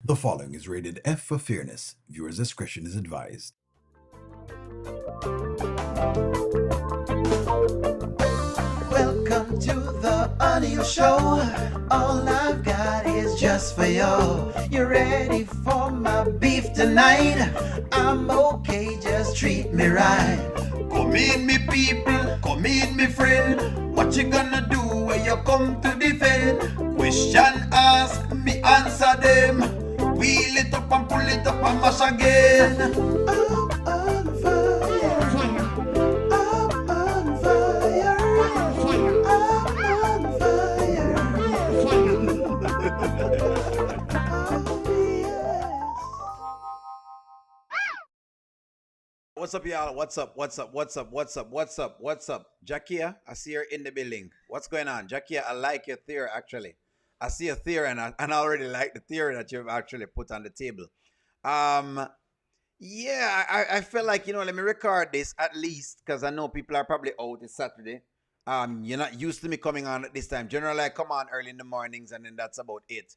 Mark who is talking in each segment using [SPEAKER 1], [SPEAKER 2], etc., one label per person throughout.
[SPEAKER 1] The following is rated F for fairness. Viewers' discretion is advised.
[SPEAKER 2] Welcome to the audio show. All I've got is just for you. You ready for my beef tonight? I'm okay, just treat me right. Come in, me people, come in, me friend. What you gonna do when you come to defend? Question ask, me answer them. Wheel it up and pull it up and mash again. I'm on fire. I'm on fire. I'm on fire. Oh, yes.
[SPEAKER 3] What's up, y'all? What's up? Jackia, I see her in the building. What's going on? Jackia, I like your theory, actually. I see a theory, and I already like the theory that you've actually put on the table. Yeah, I feel like, let me record this at least, because I know people are probably out. It's Saturday. You're not used to me coming on at this time. Generally, I come on early in the mornings, and then that's about it.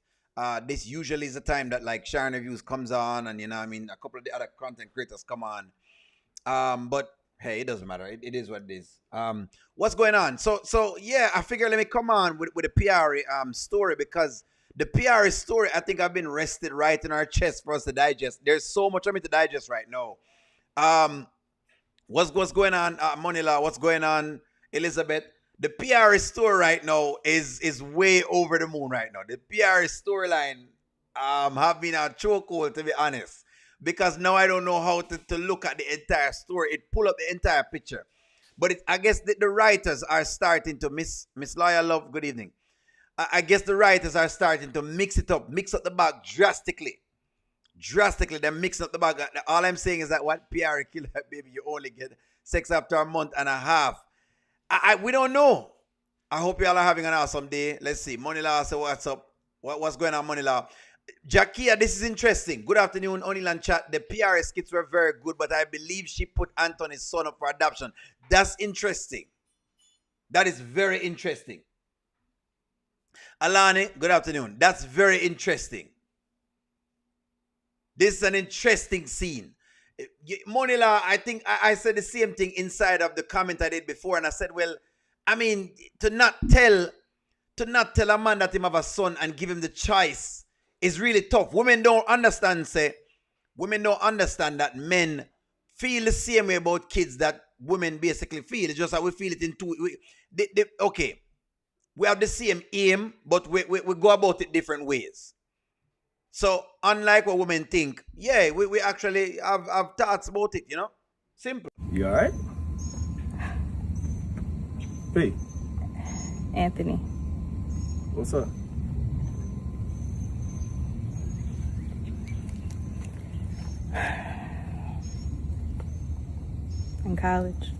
[SPEAKER 3] This usually is the time that, like, Sharon Reviews comes on, and, a couple of the other content creators come on. But hey, it doesn't matter. It is what it is. What's going on? So yeah, I figure let me come on with the Piarry story, because the Piarry story, I think I've been rested right in our chest for us to digest. There's so much of me to digest right now. What's going on, Monila? What's going on, Elizabeth? The Piarry story right now is way over the moon right now. The Piarry storyline have been a chokehold, to be honest. Because now I don't know how to look at the entire story. It pull up the entire picture. But I guess the writers are starting to, Miss Lawyer Love, good evening. I guess the writers are starting to mix up the bag drastically. They're mixing up the bag. All I'm saying is that what Piarry killed that baby, you only get sex after a month and a half. We don't know. I hope y'all are having an awesome day. Let's see. Moneylaw, so what's up? What's going on, Moneylaw? Jackia, this is interesting. Good afternoon, Oniland chat. The Piarry skits were very good, but I believe she put Anthony's son up for adoption. That's interesting. That is very interesting. Alani, good afternoon. That's very interesting. This is an interesting scene. Monila, I think I said the same thing inside of the comment I did before, and I said, well, I mean, to not tell a man that him have a son and give him the choice is really tough. Women don't understand that men feel the same way about kids that women basically feel. It's just that we feel it in two. Okay, we have the same aim, but we go about it different ways. So unlike what women think, yeah, we actually have thoughts about it, Simple.
[SPEAKER 4] You all right? Hey,
[SPEAKER 5] Anthony.
[SPEAKER 4] what's up?
[SPEAKER 5] In college.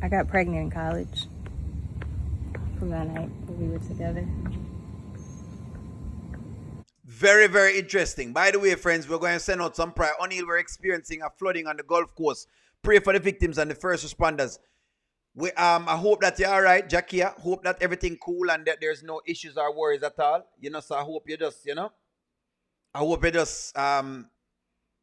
[SPEAKER 5] I got pregnant in college from that night that we were together.
[SPEAKER 3] Very, very interesting. By the way, friends, we're going to send out some prayer. O'Neill, we're experiencing a flooding on the Gulf Coast. Pray for the victims and the first responders. I hope that you're all right, Jackia. Hope that everything cool and that there's no issues or worries at all. So I hope you just,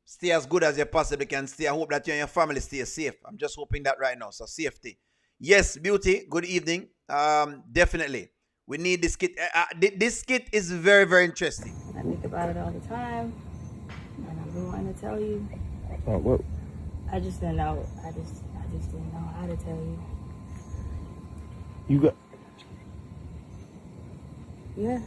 [SPEAKER 3] stay as good as you possibly can stay. I hope that you and your family stay safe. I'm just hoping that right now. So safety. Yes, Beauty, good evening. Definitely. We need this kit. This kit is very, very interesting.
[SPEAKER 5] I think about it all the time, and I've been wanting to tell you.
[SPEAKER 4] Oh, what?
[SPEAKER 5] I just didn't know. I just didn't know how to tell you.
[SPEAKER 4] You got...
[SPEAKER 5] Yeah.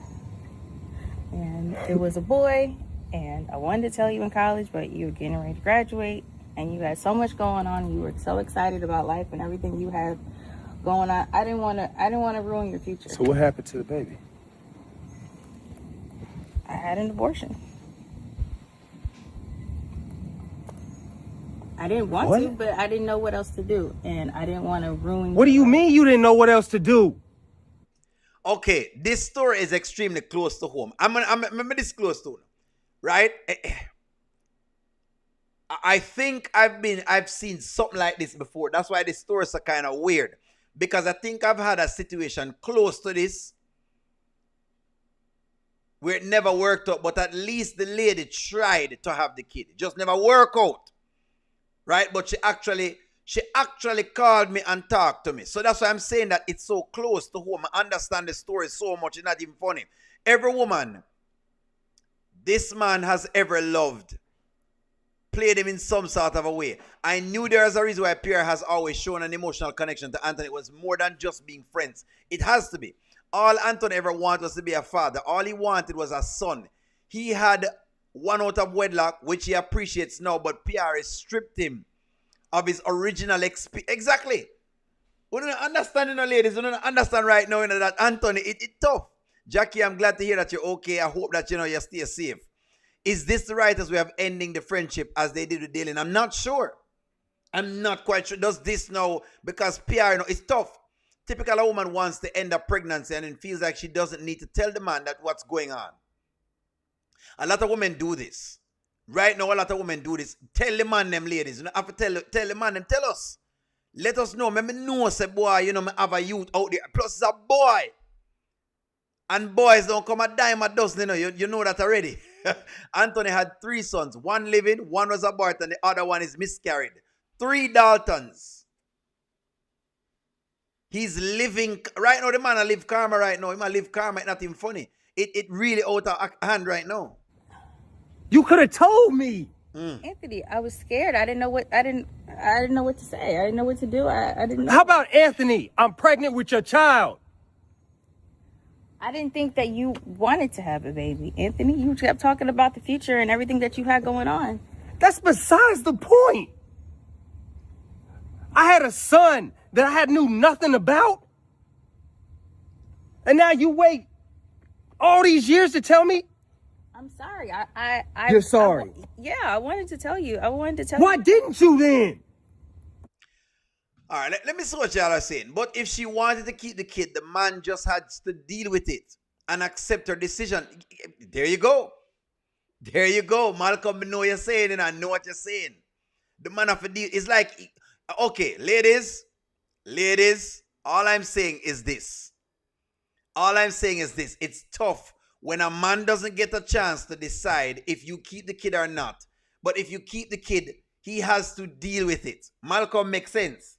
[SPEAKER 5] And it was a boy, and I wanted to tell you in college, but you were getting ready to graduate, and you had so much going on. You were so excited about life and everything you have going on. I didn't want to ruin your future.
[SPEAKER 4] So what happened to the baby?
[SPEAKER 5] I had an abortion. I didn't want to, but I didn't know what else to do, and I didn't want to ruin.
[SPEAKER 4] What do you mean you didn't know what else to do?
[SPEAKER 3] Okay, this story is extremely close to home. I'm this close to home, right? I think I've seen something like this before. That's why this story is so kind of weird. because I think I've had a situation close to this where it never worked out, but at least the lady tried to have the kid. It just never worked out. Right? But she actually called me and talked to me. So that's why I'm saying that it's so close to home. I understand the story so much, it's not even funny. Every woman this man has ever loved played him in some sort of a way. I knew there was a reason why Piarry has always shown an emotional connection to Anthony. It was more than just being friends. It has to be. All Anthony ever wanted was to be a father. All he wanted was a son. He had one out of wedlock, which he appreciates now, but Piarry stripped him of his original experience. Exactly. We don't understand, ladies. We don't understand right now, that Anthony, it's tough. Jackie, I'm glad to hear that you're okay. I hope that, you stay safe. Is this the right as way of ending the friendship as they did with Dylan? I'm not sure. I'm not quite sure. Does this now, because Piarry, it's tough. Typical, a woman wants to end a pregnancy and it feels like she doesn't need to tell the man that what's going on. A lot of women do this. Right now, a lot of women do this. Tell the man, them ladies. You don't have to tell the man, them tell us. Let us know. Me know, say, boy, me have a youth out there. Plus, it's a boy. And boys don't come a dime a dozen, you know that already. Anthony had 3 sons. 1 living, 1 was aborted, and the other 1 is miscarried. 3 Daltons. He's living, right now the man live karma right now. He might live karma, it's not even funny. It really out of hand right now.
[SPEAKER 4] You could have told me.
[SPEAKER 5] Anthony, I was scared. I didn't know what to say. I didn't know what to do. I didn't know.
[SPEAKER 4] How about Anthony? I'm pregnant with your child.
[SPEAKER 5] I didn't think that you wanted to have a baby, Anthony. You kept talking about the future and everything that you had going on.
[SPEAKER 4] That's besides the point. I had a son that I knew nothing about. And now you wait all these years to tell me?
[SPEAKER 5] I'm sorry.
[SPEAKER 4] You're sorry?
[SPEAKER 5] I wanted to tell you.
[SPEAKER 4] Why didn't you then?
[SPEAKER 3] All right, let me see what y'all are saying. But if she wanted to keep the kid, the man just had to deal with it and accept her decision. There you go. There you go. Malcolm, I know you're saying and I know what you're saying. The man have to deal. It's like, okay, ladies, all I'm saying is this. It's tough when a man doesn't get a chance to decide if you keep the kid or not. But if you keep the kid, he has to deal with it. Malcolm makes sense.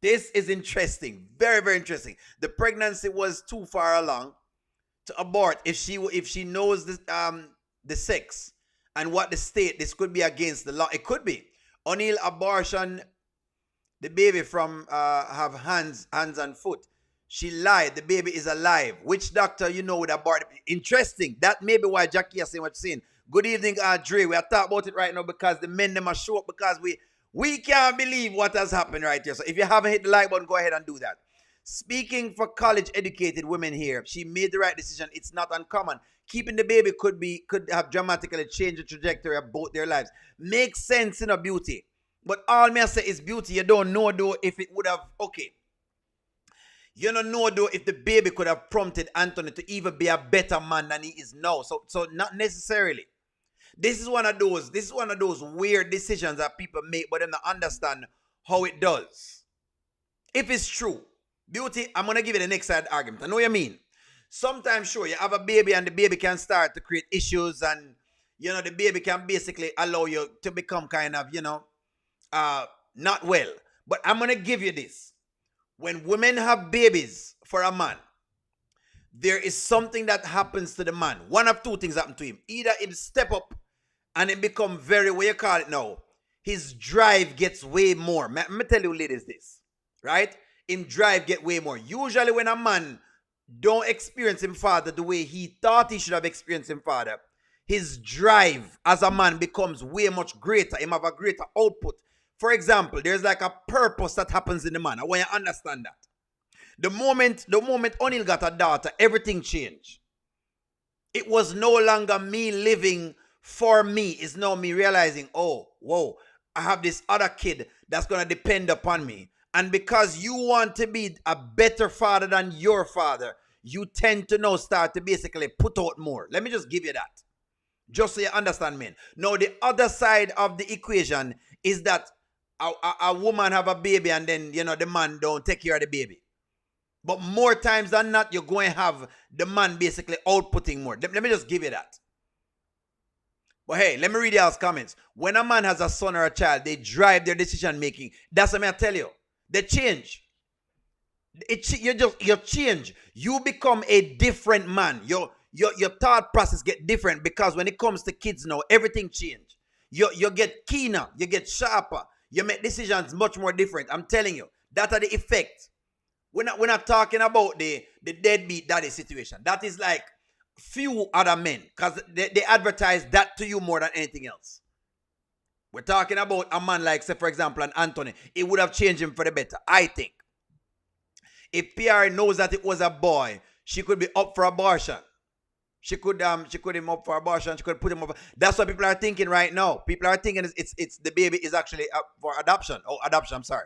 [SPEAKER 3] This is interesting. Very, very interesting. The pregnancy was too far along to abort if she knows the sex and what the state. This could be against the law. It could be. Until abortion, the baby from have hands and foot. She lied. The baby is alive. Which doctor would abort? Interesting. That may be why Jackie is saying what she's saying. Good evening, Dre. We are talking about it right now because the men them are show up because we can't believe what has happened right here. So if you haven't hit the like button, go ahead and do that. Speaking for college-educated women here, she made the right decision. It's not uncommon. Keeping the baby could have dramatically changed the trajectory of both their lives. Makes sense in a beauty. But all me I say is beauty. You don't know though if it would have, okay. You don't know though if the baby could have prompted Anthony to even be a better man than he is now. So not necessarily. This is one of those weird decisions that people make, but then they understand how it does. If it's true, beauty, I'm going to give you the next side argument. I know what you mean. Sometimes, sure, you have a baby and the baby can start to create issues and, the baby can basically allow you to become kind of, not well. But I'm going to give you this. When women have babies for a man, there is something that happens to the man. One of 2 things happen to him. Either it step up and it become very, what you call it now, his drive gets way more. Let me tell you ladies this, right? Him drive get way more. Usually when a man don't experience him father the way he thought he should have experienced him father, his drive as a man becomes way much greater. Him have a greater output. For example, there's like a purpose that happens in the man. I want you to understand that. The moment O'Neal got a daughter, everything changed. It was no longer me living for me. It's now me realizing, oh, whoa, I have this other kid that's going to depend upon me. And because you want to be a better father than your father, you tend to now start to basically put out more. Let me just give you that. Just so you understand, man. Now, the other side of the equation is that a woman have a baby and then, the man don't take care of the baby. But more times than not, you're going to have the man basically outputting more. Let me just give you that. But hey, let me read y'all's comments. When a man has a son or a child, they drive their decision making. That's what I tell you. They change. You change. You become a different man. Your thought process get different because when it comes to kids now, everything change. You get keener. You get sharper. You make decisions much more different. I'm telling you. That are the effect. We're not talking about the deadbeat daddy situation. That is like few other men because they advertise that to you more than anything else. We're talking about a man like, say, for example, an Anthony. It would have changed him for the better, I think. If Piarry knows that it was a boy, she could be up for abortion. She could him up for abortion. She could put him up. That's what people are thinking right now. People are thinking it's the baby is actually up for adoption. Oh, adoption, I'm sorry.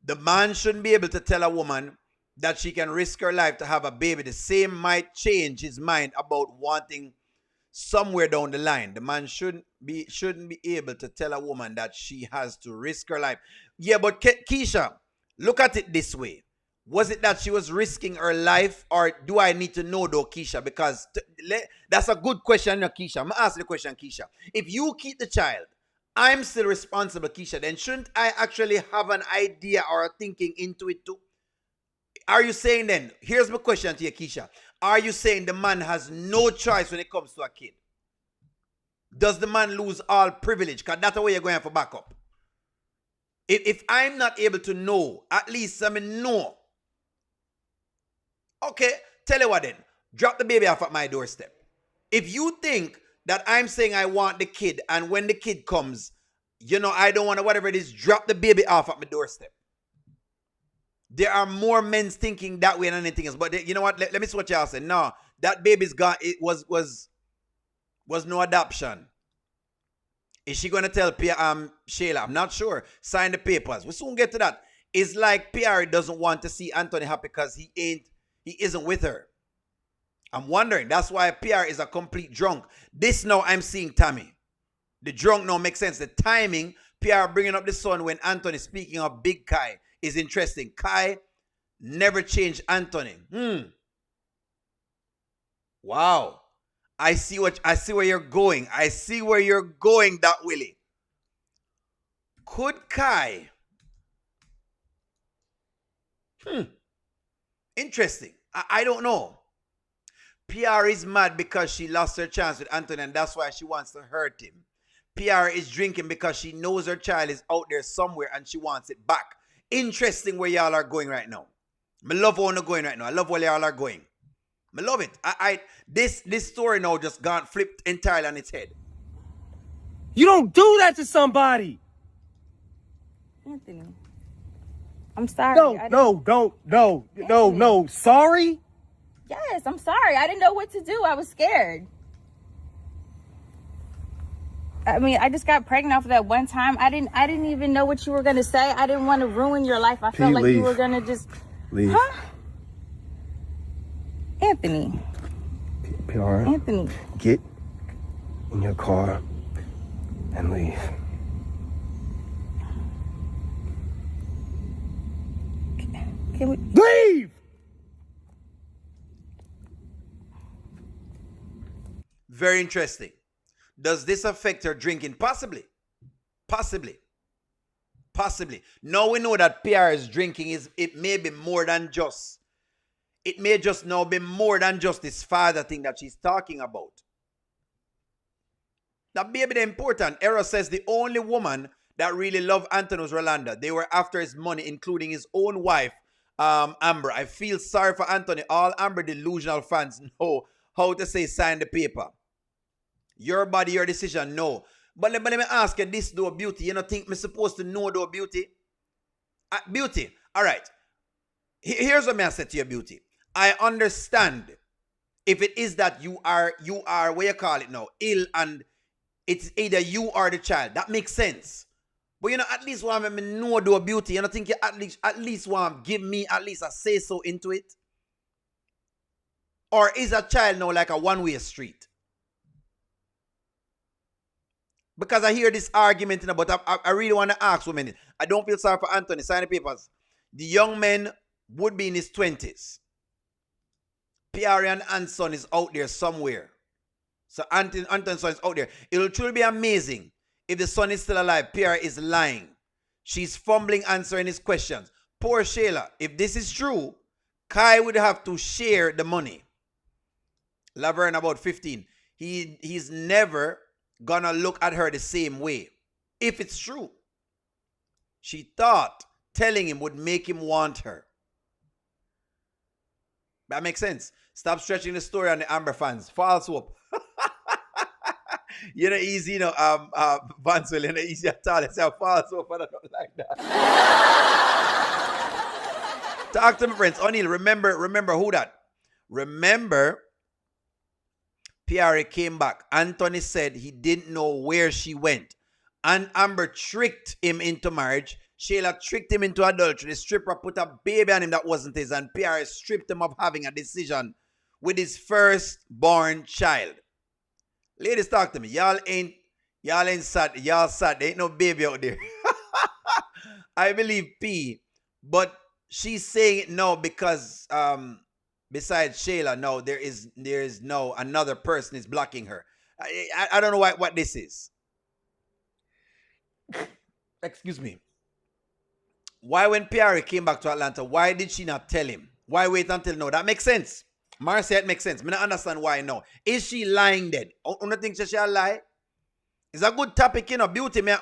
[SPEAKER 3] The man shouldn't be able to tell a woman that she can risk her life to have a baby. The same might change his mind about wanting somewhere down the line. The man shouldn't be able to tell a woman that she has to risk her life. Yeah, but Keisha, look at it this way. Was it that she was risking her life, or do I need to know though, Keisha? Because that's a good question, Keisha. I'm going to ask the question, Keisha. If you keep the child, I'm still responsible, Keisha. Then shouldn't I actually have an idea or a thinking into it too? Are you saying then, here's my question to you, Keisha. Are you saying the man has no choice when it comes to a kid? Does the man lose all privilege? Because that's the way you're going for backup. If I'm not able to know, at least I know. Okay, tell you what then. Drop the baby off at my doorstep. If you think that I'm saying I want the kid, and when the kid comes, I don't want to, whatever it is, drop the baby off at my doorstep. There are more men thinking that way than anything else. But you know what? Let me see what y'all say. No, that baby's gone. It was no adoption. Is she going to tell Shayla? I'm not sure. Sign the papers. We'll soon get to that. It's like Piarry doesn't want to see Anthony happy because he isn't with her. I'm wondering. That's why Piarry is a complete drunk. This now I'm seeing Tammy. The drunk now makes sense. The timing, Piarry bringing up the son when Anthony, speaking of Big Kai, is interesting. Kai never changed Anthony. Wow. I see where you're going. I see where you're going, that Willie. Could Kai? Interesting. I don't know. Piarry is mad because she lost her chance with Anthony, and that's why she wants to hurt him. Piarry is drinking because she knows her child is out there somewhere and she wants it back. Interesting where y'all are going right now. I love where you're going right now. I love where y'all are going. I love it. This story now just gone flipped entirely on its head.
[SPEAKER 4] You don't do that to somebody.
[SPEAKER 5] Anthony, I'm sorry.
[SPEAKER 4] No. Sorry?
[SPEAKER 5] Yes, I'm sorry. I didn't know what to do. I was scared. I mean, I just got pregnant off of that one time. I didn't even know what you were gonna say. I didn't want to ruin your life. I felt like you were gonna just
[SPEAKER 4] leave.
[SPEAKER 5] Huh? Anthony.
[SPEAKER 4] Piarry.
[SPEAKER 5] Anthony.
[SPEAKER 4] Get in your car and leave.
[SPEAKER 5] Can we
[SPEAKER 4] leave?
[SPEAKER 3] Very interesting. Does this affect her drinking? Possibly. Now we know that Piarry's drinking it may be more than just. It may just now be more than just this father thing that she's talking about. That baby is important. Eros says the only woman that really loved Anthony was Rolanda. They were after his money, including his own wife, Amber. I feel sorry for Anthony. All Amber delusional fans know how to say sign the paper. Your body, your decision, no. But let me ask you this, though, Beauty. You don't think me supposed to know, though, Beauty? Beauty, all right. Here's what I said to you, Beauty. I understand if it is that you are, what you call it now, ill, and it's either you or the child. That makes sense. But at least want me know, though, Beauty. You don't think you at least want to give me at least a say-so into it? Or is a child now like a one-way street? Because I hear this argument, but I really want to ask women. I don't feel sorry for Anthony. Sign the papers. The young man would be in his 20s. Piarry and Anson is out there somewhere. So Anton's son is out there. It will truly be amazing if the son is still alive. Piarry is lying. She's fumbling answering his questions. Poor Shayla. If this is true, Kai would have to share the money. Laverne about 15. He's never gonna look at her the same way. If it's true. She thought telling him would make him want her. That makes sense. Stop stretching the story on the Amber fans. False hope. You know, easy, you know, Vanswell, you know, easy at all. It's a false hope. I don't like that. Talk to my friends. O'Neill, remember who that? Remember, Piarry came back. Anthony said he didn't know where she went. And Amber tricked him into marriage. Shayla tricked him into adultery. The stripper put a baby on him that wasn't his. And Piarry stripped him of having a decision with his firstborn child. Ladies, talk to me. Y'all ain't sad. Y'all sad. There ain't no baby out there. I believe P. But she's saying it now because besides Shayla, no, there is no another person is blocking her. I don't know what this is. Excuse me. Why when Piarry came back to Atlanta, why did she not tell him? Why wait until now? That makes sense. Marcia, it makes sense. I don't understand why now. Is she lying then? You don't think she'll lie? It's a good topic, you know, beauty. I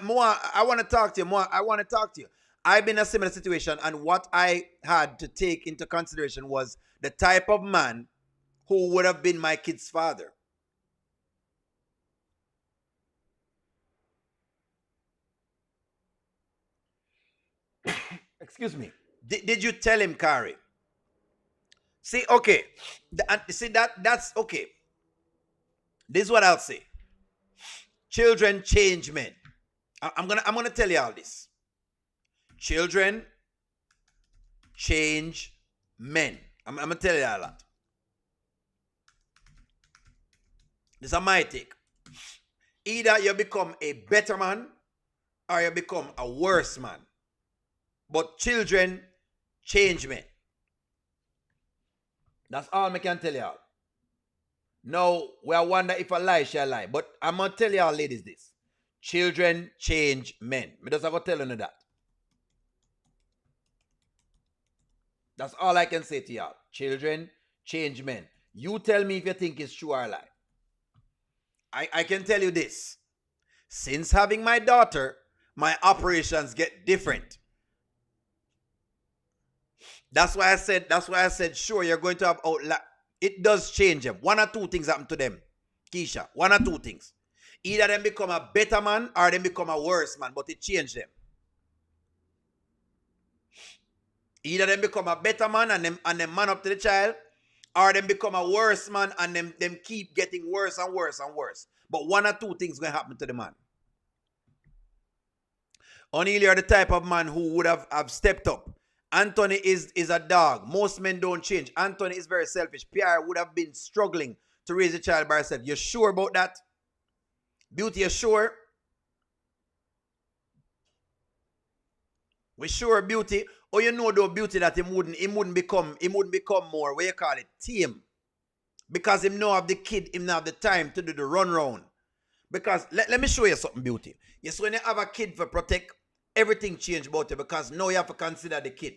[SPEAKER 3] want to talk to you. I want to talk to you. I've been in a similar situation, and what I had to take into consideration was the type of man who would have been my kid's father. Excuse me. Did you tell him, Kari? See, okay. That's okay. This is what I'll say. Children change men. I'm gonna tell you all this. Children change men. I'm gonna tell you all that. This is my take. Either you become a better man or you become a worse man. But children change men. That's all I can tell y'all. Now, we wonder if a lie shall lie. But I'm going to tell y'all ladies this. Children change men. I just have to tell you that. That's all I can say to y'all. Children change men. You tell me if you think it's true or a lie. I can tell you this. Since having my daughter, my operations get different. That's why I said, sure, you're going to have it does change them. One or two things happen to them. Keisha, one or two things. Either them become a better man or them become a worse man, but it changed them. Either them become a better man and them man up to the child, or them become a worse man and them keep getting worse and worse and worse. But one or two things going to happen to the man. O'Neill, you're the type of man who would have stepped up. Anthony is a dog. Most men don't change. Anthony is very selfish. Piarry would have been struggling to raise a child by herself. You sure about that? Beauty, you sure? We sure, Beauty? Oh, you know though, Beauty, that he wouldn't become more, what you call it, team. Because him know have the kid, him now have the time to do the run round. Because let me show you something, Beauty. Yes, when you have a kid for protect, everything change about it because now you have to consider the kid.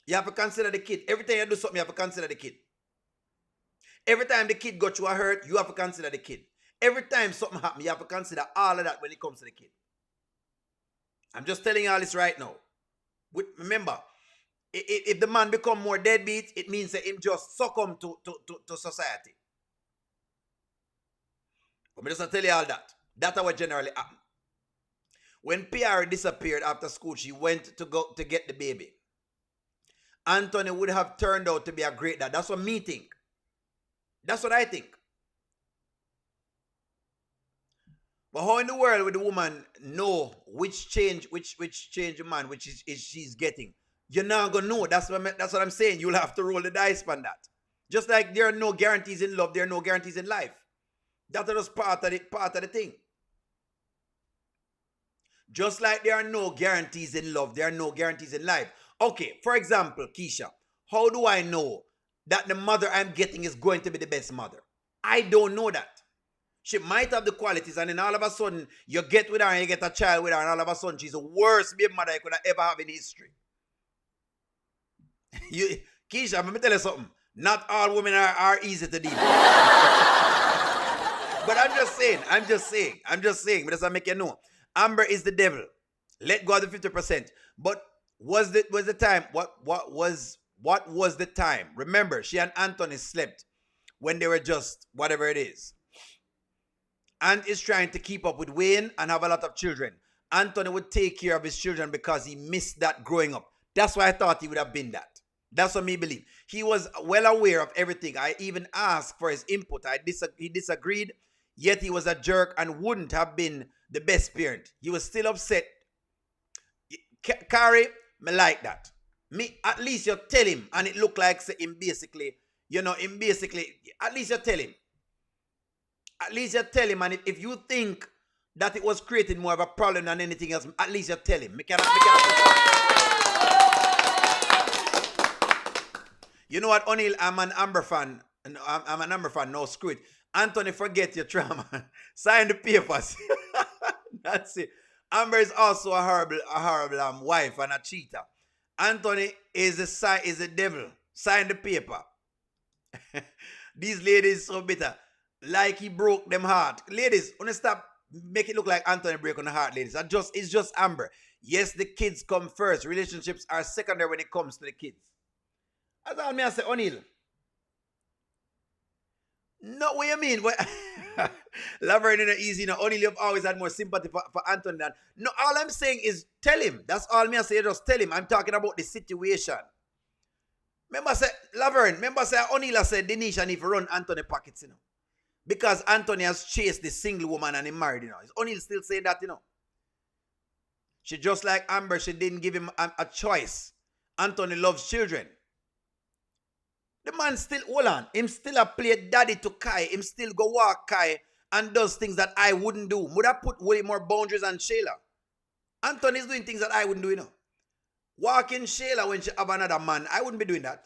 [SPEAKER 3] You have to consider the kid. Every time you do something, you have to consider the kid. Every time the kid got you a hurt, you have to consider the kid. Every time something happens, you have to consider all of that when it comes to the kid. I'm just telling you all this right now. Remember, if the man become more deadbeat, it means that him just succumb to society. But I just tell you all that. That's what generally happens. When Piarry disappeared after school, she went to get the baby. Anthony would have turned out to be a great dad. That's what me think. That's what I think. But how in the world would the woman know which change the man which is she's getting? You're not gonna know. That's what I'm saying. You'll have to roll the dice on that. Just like there are no guarantees in love, there are no guarantees in life. That is part of the thing. Just like there are no guarantees in love, there are no guarantees in life. Okay, for example, Keisha, how do I know that the mother I'm getting is going to be the best mother? I don't know that. She might have the qualities, and then all of a sudden, you get with her and you get a child with her, and all of a sudden, she's the worst baby mother you could ever have in history. Keisha, let me tell you something. Not all women are easy to deal with. But I'm just saying. But that's what I make you know. Amber is the devil. Let go of the 50%. But was the time? What was the time? Remember, she and Anthony slept when they were just whatever it is. Ant is trying to keep up with Wayne and have a lot of children. Anthony would take care of his children because he missed that growing up. That's why I thought he would have been that. That's what me believe. He was well aware of everything. I even asked for his input. He disagreed, yet he was a jerk and wouldn't have been the best parent. He was still upset. Carrie, me like that. Me, at least you tell him, and it look like him basically, at least you tell him. At least you tell him, and if you think that it was creating more of a problem than anything else, at least you tell him. You know what, O'Neal, I'm an Amber fan. I'm an Amber fan, no, screw it. Anthony, forget your trauma. Sign the papers. That's it. Amber is also a horrible wife and a cheater. Anthony is the devil. Sign the paper. These ladies so bitter. Like he broke them heart. Ladies, wanna stop make it look like Anthony break on the heart, ladies. It's just Amber. Yes, the kids come first. Relationships are secondary when it comes to the kids. That's all me I say, O'Neal. No, what you mean? Laverne is not easy. You know, O'Neal, you've always had more sympathy for Anthony than. No, all I'm saying is tell him. That's all me I say. Just tell him. I'm talking about the situation. Remember say, Laverne, O'Neal said Denisha need to run Anthony pockets, you know. Because Anthony has chased the single woman and he married, you know. Is O'Neal still saying that, you know? She just like Amber, she didn't give him a choice. Anthony loves children. The man still, hold on, him still a play daddy to Kai. Him still go walk Kai and does things that I wouldn't do. Would I put way more boundaries on Shayla? Anthony is doing things that I wouldn't do, you know. Walking Shayla when she have another man, I wouldn't be doing that.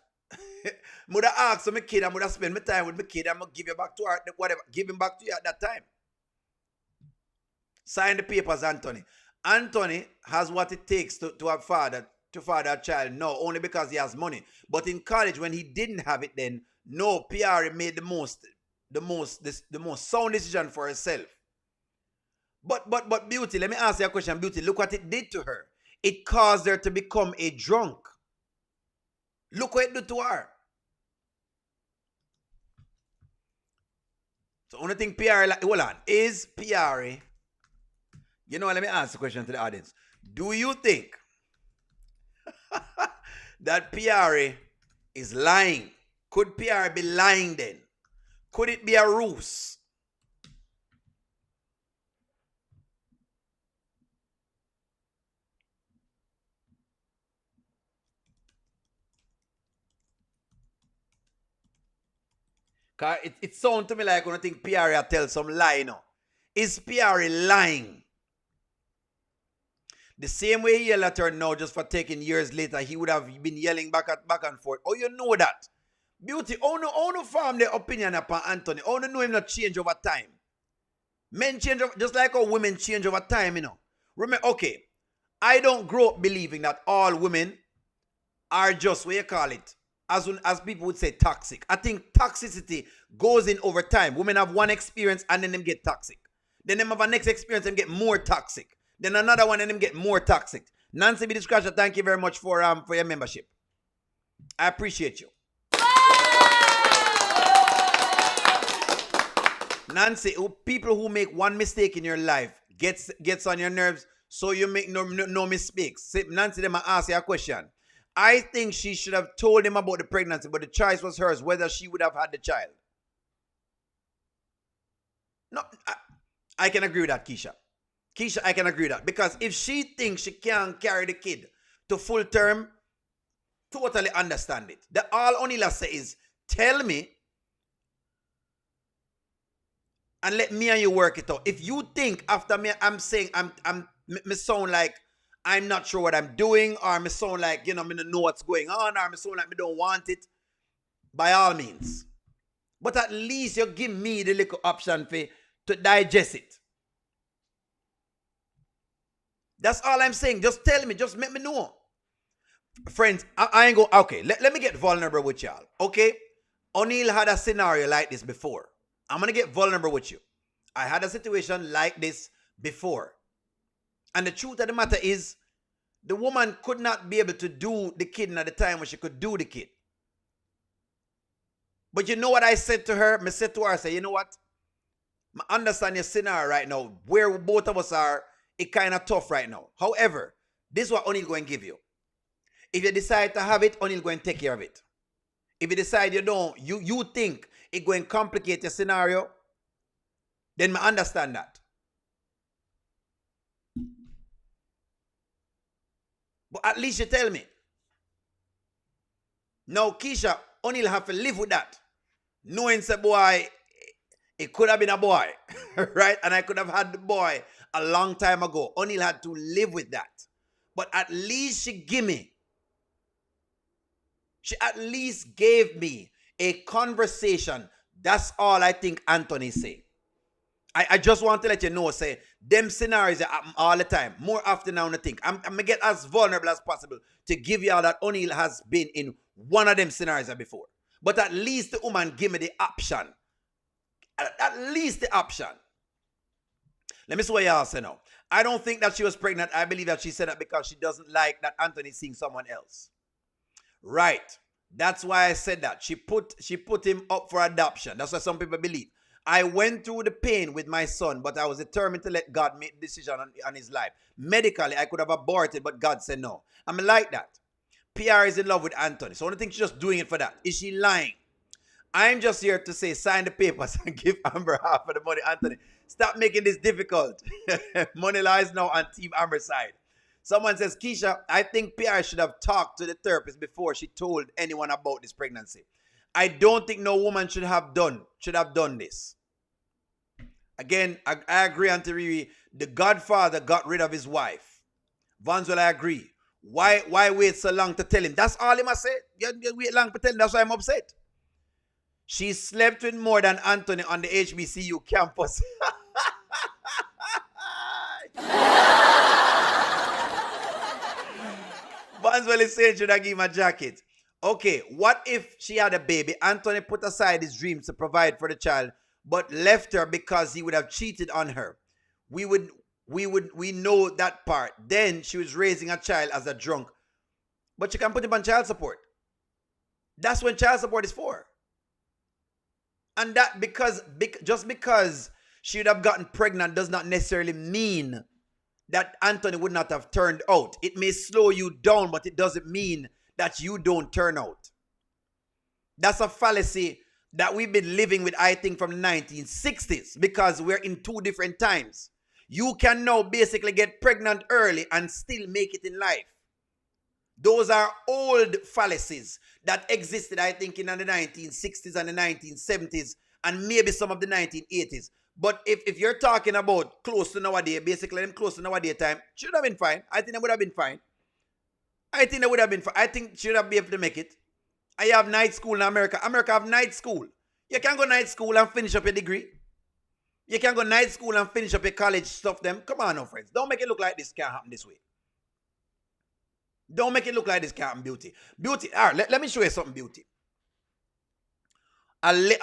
[SPEAKER 3] Would I ask my kid, I would have spent my time with my kid, I'm going to give you back to her, whatever, give him back to you at that time. Sign the papers, Anthony. Anthony has what it takes to father a child, no, only because he has money. But in college, when he didn't have it then, no, Piarry made the most sound decision for herself. But Beauty, let me ask you a question, Beauty. Look what it did to her. It caused her to become a drunk. Look what it did to her. So only thing Piarry, hold on, is Piarry, you know, let me ask the question to the audience. Do you think that Piarry is lying? Could Piarry be lying then? Could it be a ruse? Cause it sounds to me like I think Piarry tell some lie, you know. Is Piarry lying? The same way he yelled at her now just for taking years later, he would have been yelling back and forth. Oh, you know that. Beauty, only form their opinion upon Anthony. Only know him not change over time. Men change, just like how women change over time, you know. Remember, okay, I don't grow up believing that all women are just, what you call it, as people would say, toxic. I think toxicity goes in over time. Women have one experience and then them get toxic. Then them have a next experience and get more toxic. Then another one and them get more toxic. Nancy B. the Scratcher, thank you very much for your membership. I appreciate you. Nancy, people who make one mistake in your life gets on your nerves, so you make no mistakes. Nancy, them ask you a question. I think she should have told him about the pregnancy, but the choice was hers, whether she would have had the child. No, I can agree with that, Keisha. Keisha, I can agree with that. Because if she thinks she can't carry the kid to full term, totally understand it. The all O'Neal say is, tell me and let me and you work it out. If you think after me, I'm saying me sound like I'm not sure what I'm doing, or me sound like, me don't know what's going on, or me sound like me don't want it, by all means. But at least you give me the little option to digest it. That's all I'm saying. Just tell me. Just let me know. Friends, I ain't go. Okay, let me get vulnerable with y'all. Okay? O'Neal had a scenario like this before. I'm going to get vulnerable with you. I had a situation like this before. And the truth of the matter is, the woman could not be able to do the kid at the time when she could do the kid. But you know what I said to her? I said to her, I said, you know what? I understand your scenario right now. Where both of us are, it's kind of tough right now. However, this is what O'Neal going to give you. If you decide to have it, O'Neal going to take care of it. If you decide you don't, you think it's going to complicate your scenario, then I understand that. But at least you tell me. Now, Keisha, O'Neal have to live with that. Knowing the boy, it could have been a boy, right? And I could have had the boy a long time ago. O'Neal had to live with that. But at least she at least gave me a conversation. That's all I think Anthony say. I just want to let you know, say, them scenarios happen all the time. More often than I think. I'm going to get as vulnerable as possible to give you all that O'Neal has been in one of them scenarios before. But at least the woman give me the option. At least the option. Let me see what y'all say now. I don't think that she was pregnant. I believe that she said that because she doesn't like that Anthony seeing someone else. Right. That's why I said that. She put him up for adoption. That's what some people believe. I went through the pain with my son, but I was determined to let God make the decision on his life. Medically, I could have aborted, but God said no. I'm like that. Piarry is in love with Anthony. So I don't think she's just doing it for that. Is she lying? I'm just here to say, sign the papers and give Amber half of the money, Anthony. Stop making this difficult. Money lies now on Team Amber's side. Someone says, Keisha, I think Piarry should have talked to the therapist before she told anyone about this pregnancy. I don't think no woman should have done this. Again, I agree, Auntie Riri. The Godfather got rid of his wife. Vanswell, I agree. Why wait so long to tell him? That's all he must say. You wait long to tell him. That's why I'm upset. She slept with more than Anthony on the HBCU campus. Vanswell is saying, should I give him a jacket? Okay, what if she had a baby? Anthony put aside his dreams to provide for the child, but left her because he would have cheated on her. We know that part. Then she was raising a child as a drunk. But you can put him on child support. That's what child support is for. And that just because she would have gotten pregnant does not necessarily mean that Anthony would not have turned out. It may slow you down, but it doesn't mean that you don't turn out. That's a fallacy that we've been living with, I think, from the 1960s, because we're in two different times. You can now basically get pregnant early and still make it in life. Those are old fallacies that existed, I think, in the 1960s and the 1970s and maybe some of the 1980s. But if you're talking about close to nowadays, basically them close to nowadays time, should have been fine. I think they would have been fine. I think should have been able to make it. I have night school in America. America have night school. You can go night school and finish up your degree. You can go night school and finish up your college stuff them. Come on now, friends. Don't make it look like this can't happen this way. Don't make it look like this can't happen, Beauty. Beauty, all right, let me show you something, Beauty.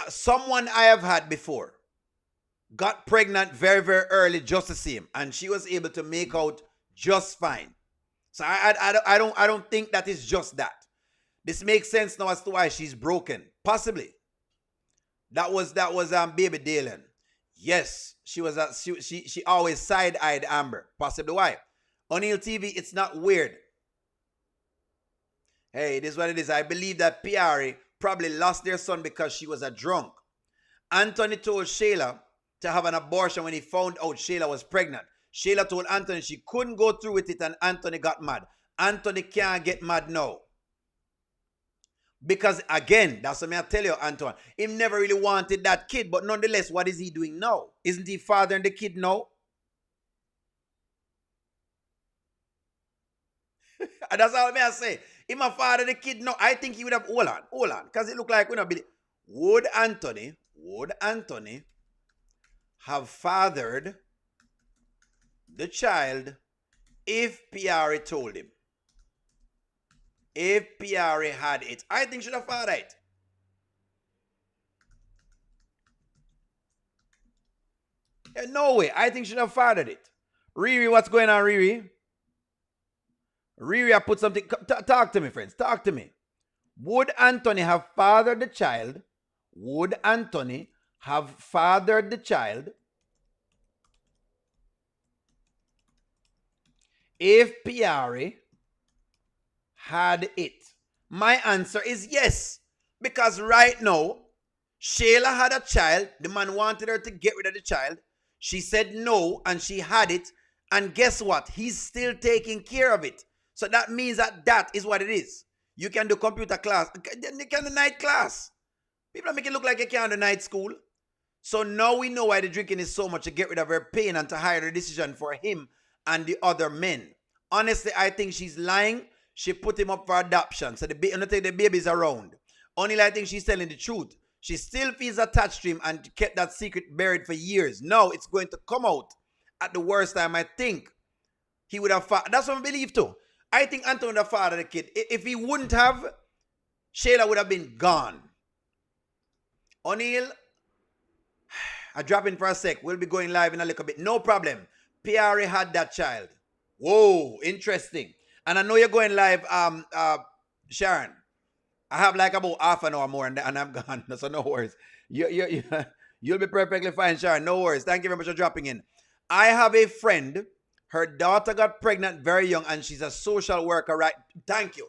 [SPEAKER 3] Someone I have had before got pregnant very, very early just the same, and she was able to make out just fine. So I don't think that is just that. This makes sense now as to why she's broken. Possibly. That was baby Dalen. Yes, she always side-eyed Amber. Possibly why. O'Neal TV, it's not weird. Hey, it is what it is. I believe that Piarry probably lost their son because she was a drunk. Anthony told Shayla to have an abortion when he found out Shayla was pregnant. Shayla told Anthony she couldn't go through with it, and Anthony got mad. Anthony can't get mad now. Because again, that's what I tell you, Antoine. He never really wanted that kid, but nonetheless, what is he doing now? Isn't he fathering the kid now? And that's all I say. If my father the kid now, I think he would have hold on. Because it look like we not believe. Would Anthony have fathered the child if Piarry told him? If Piarry had it, I think should have fathered it. Yeah, no way. I think should have fathered it. Riri, what's going on, Riri? Riri, I put something. Talk to me, friends. Talk to me. Would Anthony have fathered the child? Would Anthony have fathered the child if Piarry had it? My answer is yes. Because right now, Shayla had a child. The man wanted her to get rid of the child. She said no, and she had it. And guess what? He's still taking care of it. So that means that is what it is. You can do computer class. You can do night class. People make it look like you can't do night school. So now we know why the drinking is so much, to get rid of her pain and to hide her decision for him and the other men. Honestly, I think she's lying. She put him up for adoption. So the baby's around. Only I think she's telling the truth. She still feels attached to him and kept that secret buried for years. Now it's going to come out at the worst time. I think he would have that's what I believe too. I think Anthony would have fathered the kid. If he wouldn't have, Shayla would have been gone. O'Neill, I drop in for a sec. We'll be going live in a little bit. No problem. Piarry had that child. Whoa, interesting. And I know you're going live, Sharon. I have like about half an hour more and I'm gone. So no worries. You'll be perfectly fine, Sharon. No worries. Thank you very much for dropping in. I have a friend. Her daughter got pregnant very young and she's a social worker, right? Thank you.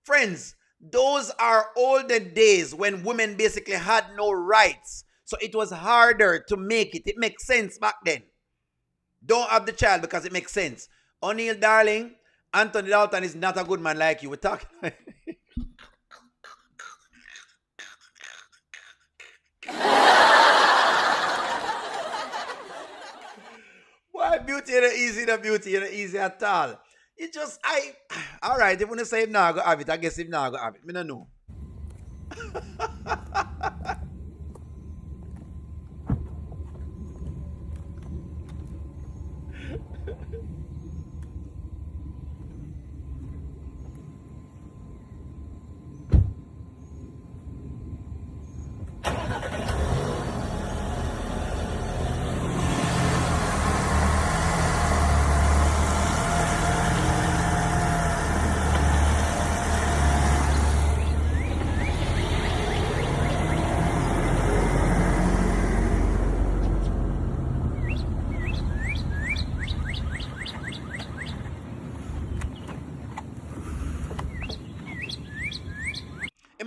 [SPEAKER 3] Friends, those are olden days when women basically had no rights. So it was harder to make it. It makes sense back then. Don't have the child because it makes sense. O'Neill, darling, Anthony Dalton is not a good man like you. We're talking. Why beauty ain't easy, the beauty ain't easy at all. It just, all right, if you want to say him now, go have it. I guess him now, go have it. I don't know.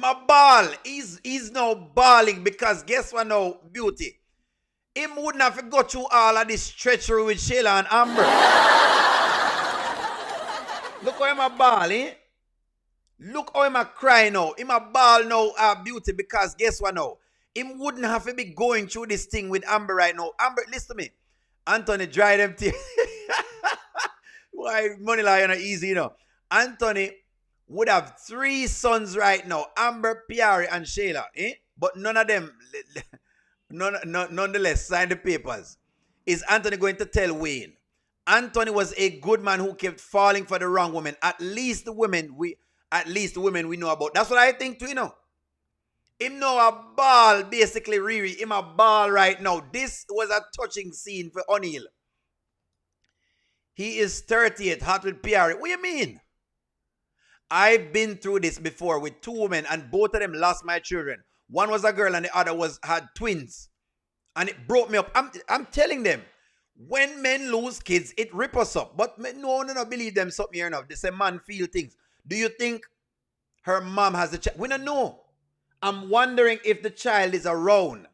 [SPEAKER 3] A ball. He's now balling because guess what now, beauty? Him wouldn't have got through all of this treachery with Shayla and Amber. Look how him a ball, eh? Look how him a cry now. Him a ball now, beauty, because guess what now? Him wouldn't have to be going through this thing with Amber right now. Amber, listen to me. Anthony, dry them tears. Why money lie not easy, you know? Anthony would have 3 sons right now, Amber, Piarry, and Shayla, eh? But none of them, nonetheless, sign the papers. Is Anthony going to tell Wayne? Anthony was a good man who kept falling for the wrong woman. At least the women we know about. That's what I think too, you know. Him know a ball, basically, Riri. Him a ball right now. This was a touching scene for O'Neill. He is 38, hot with Piarry. What do you mean? I've been through this before with 2 women and both of them lost my children. One was a girl and the other had twins. And it broke me up. I'm telling them, when men lose kids, it rips us up. But no believe them something here enough. They say man feel things. Do you think her mom has a child? We don't know. I'm wondering if the child is around.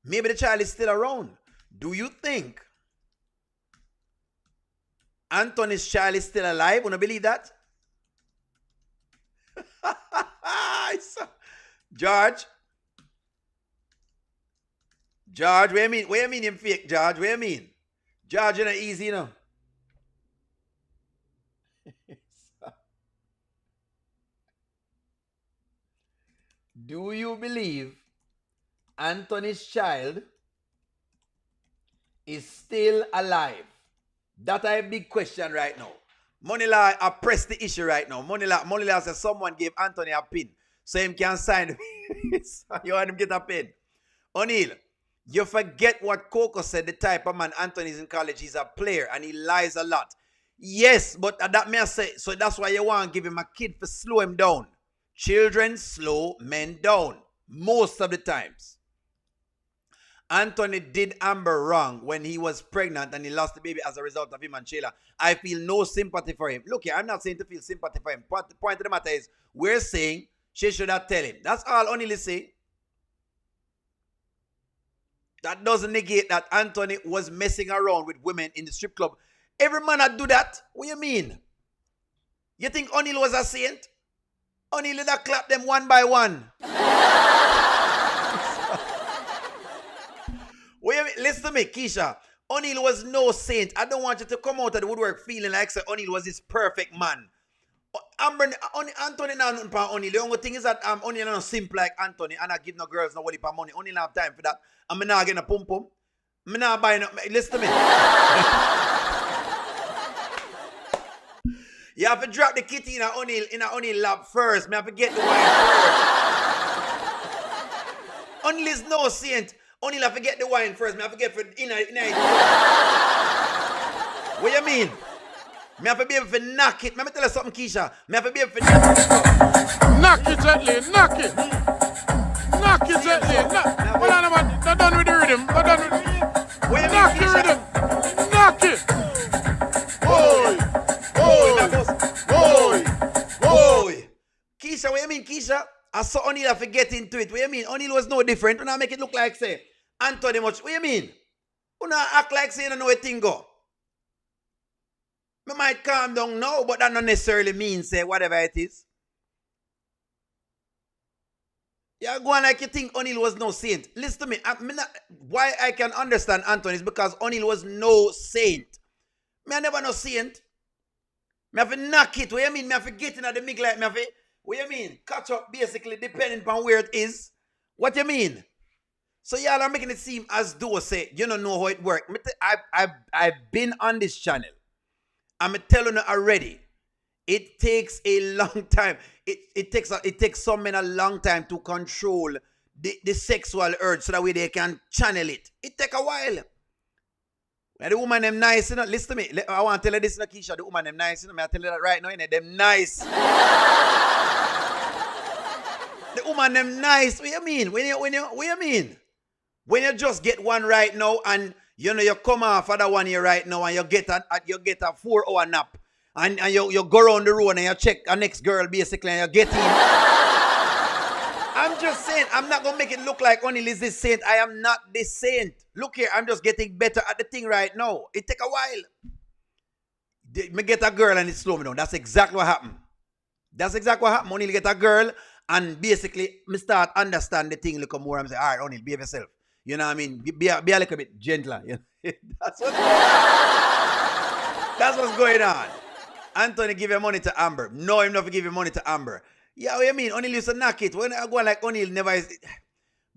[SPEAKER 3] Maybe the child is still around. Do you think Anthony's child is still alive? Wanna believe that? George? George, what you mean? What you mean him fake, George? What you mean? George, you're not easy, you know. Do you believe Anthony's child is still alive? That's a big question right now. Moneyla, I press the issue right now. Moneyla says someone gave Anthony a pin so him can sign. You want him to get a pin. O'Neal, you forget what Coco said, the type of man Anthony is in college. He's a player and he lies a lot. Yes, but that may say, so that's why you want to give him a kid to slow him down. Children slow men down most of the times. Anthony did Amber wrong when he was pregnant and he lost the baby as a result of him and Shayla. I feel no sympathy for him. Look here, I'm not saying to feel sympathy for him. But the point of the matter is, we're saying she should have tell him. That's all O'Neal is saying. That doesn't negate that Anthony was messing around with women in the strip club. Every man that do that. What do you mean? You think O'Neal was a saint? O'Neal did not clap them one by one. Listen to me, Keisha. O'Neal was no saint. I don't want you to come out of the woodwork feeling like say O'Neal was this perfect man. Anthony not nothing O'Neal. The only thing is that O'Neal not simple like Anthony and I give no girls no wally for money. O'Neal have time for that. I'm not getting a pum pum. I'm not buying no. Listen to me. You have to drop the kitty in a O'Neal lap first. Me have to get the wine first. O'Neal is no saint. O'Neal have to get the wine first. Me have to get for in What you mean? Me have to be able to knock it. Let me tell you something, Keisha. Me have to be able to knock it.
[SPEAKER 6] Knock it gently, knock it. Knock it gently. Hold on, man. Not done with the rhythm. Not done with the rhythm.
[SPEAKER 3] What you
[SPEAKER 6] Knock
[SPEAKER 3] mean,
[SPEAKER 6] the
[SPEAKER 3] Keisha?
[SPEAKER 6] rhythm. Knock it. Boy.
[SPEAKER 3] Keisha, what you mean, Keisha? I saw O'Neal have to get into it. What you mean? O'Neal was no different. When I make it look like, say, Anthony much. What you mean? You not act like, say, you don't know where thing go. Me might calm down now, but that not necessarily means, say, whatever it is. You're going like you think O'Neal was no saint. Listen to me. Why I can understand Anthony is because O'Neal was no saint. Me I never no saint. Me have to knock it. What you mean? Me have to get in at the middle like me have to, what you mean? Catch up basically depending on where it is. What you mean? So y'all are making it seem as though say, you don't know how it works. I've been on this channel. I'm telling you already. It takes a long time. It takes some men a long time to control the sexual urge so that way they can channel it. It take a while. And the woman them nice, you know. Listen to me. I want to tell you this, Keisha. The woman them nice, you know. I tell you that right now, you know. Them nice. The woman them nice. What you mean? What you mean? When you just get one right now and you know you come off of that one here right now and you get a 4-hour nap and you go around the road and you check a next girl basically and you get in. I'm just saying, I'm not going to make it look like O'Neal is this saint. I am not this saint. Look here, I'm just getting better at the thing right now. It take a while. Me get a girl and it slow me down. That's exactly what happened. That's exactly what happened. O'Neal get a girl and basically me start understand the thing a little more. I'm saying, all right, O'Neal, behave yourself. You know what I mean? Be a little bit gentler. You know? That's what's going on. Anthony give your money to Amber. No, him not give your money to Amber. Yeah, what you mean? O'Neal used to knock it. When I go like O'Neal never is...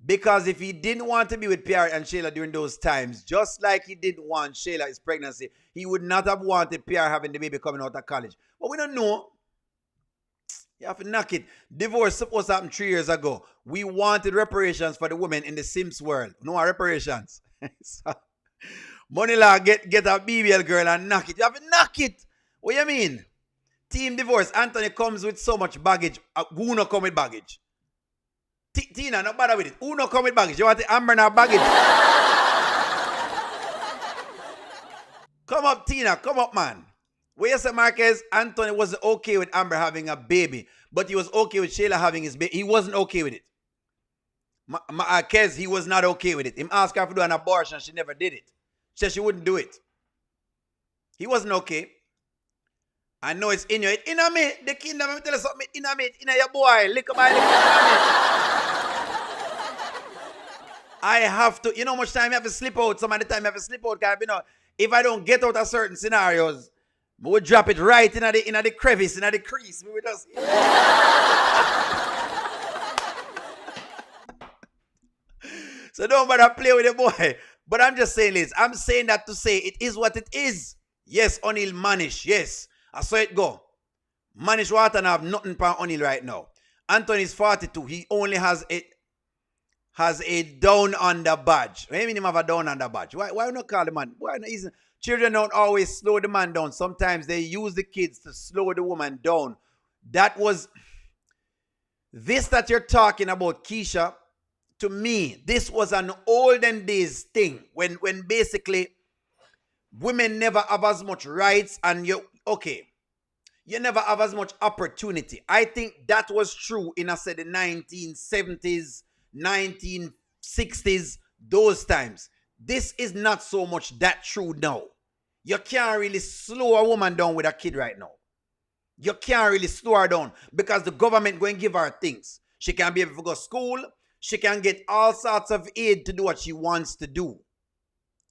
[SPEAKER 3] Because if he didn't want to be with Piarry and Shayla during those times, just like he didn't want Shayla's pregnancy, he would not have wanted Piarry having the baby coming out of college. But we don't know. You have to knock it. Divorce supposed to happen 3 years ago. We wanted reparations for the women in the Sims world. No reparations. So, Moneyla get a BBL girl and knock it. You have to knock it. What you mean? Team divorce. Anthony comes with so much baggage. Who not come with baggage? Tina, not bother with it. Who not come with baggage? You want the Amber now baggage? Come up, Tina. Come up, man. Where you say, Marquez, Anthony wasn't okay with Amber having a baby, but he was okay with Shayla having his baby. He wasn't okay with it. Marquez, he was not okay with it. Him asked her to do an abortion. She never did it. She said she wouldn't do it. He wasn't okay. I know it's in you. It's in me. The kingdom, let me tell you something. It's in me. It's in your boy. Lick my lick. I have to, you know how much time you have to slip out. Some of the time you have to slip out, guys. You know, if I don't get out of certain scenarios, we would drop it right in the crevice, in the crease. We would just. So don't bother play with the boy. But I'm just saying this. I'm saying that to say it is what it is. Yes, O'Neal Manish. Yes. I saw it go. Manish Water have nothing for O'Neal right now. Anthony's 42. He only has a down under badge. What do you mean him have a down under badge? Why not call the man? Why not? Children don't always slow the man down. Sometimes they use the kids to slow the woman down. That was this that you're talking about, Keisha. To me, this was an olden days thing when basically women never have as much rights and you never have as much opportunity. I think that was true in, I said, the 1970s, 1960s, those times. This is not so much that true now. You can't really slow a woman down with a kid right now. You can't really slow her down because the government going to give her things. She can be able to go to school. She can get all sorts of aid to do what she wants to do.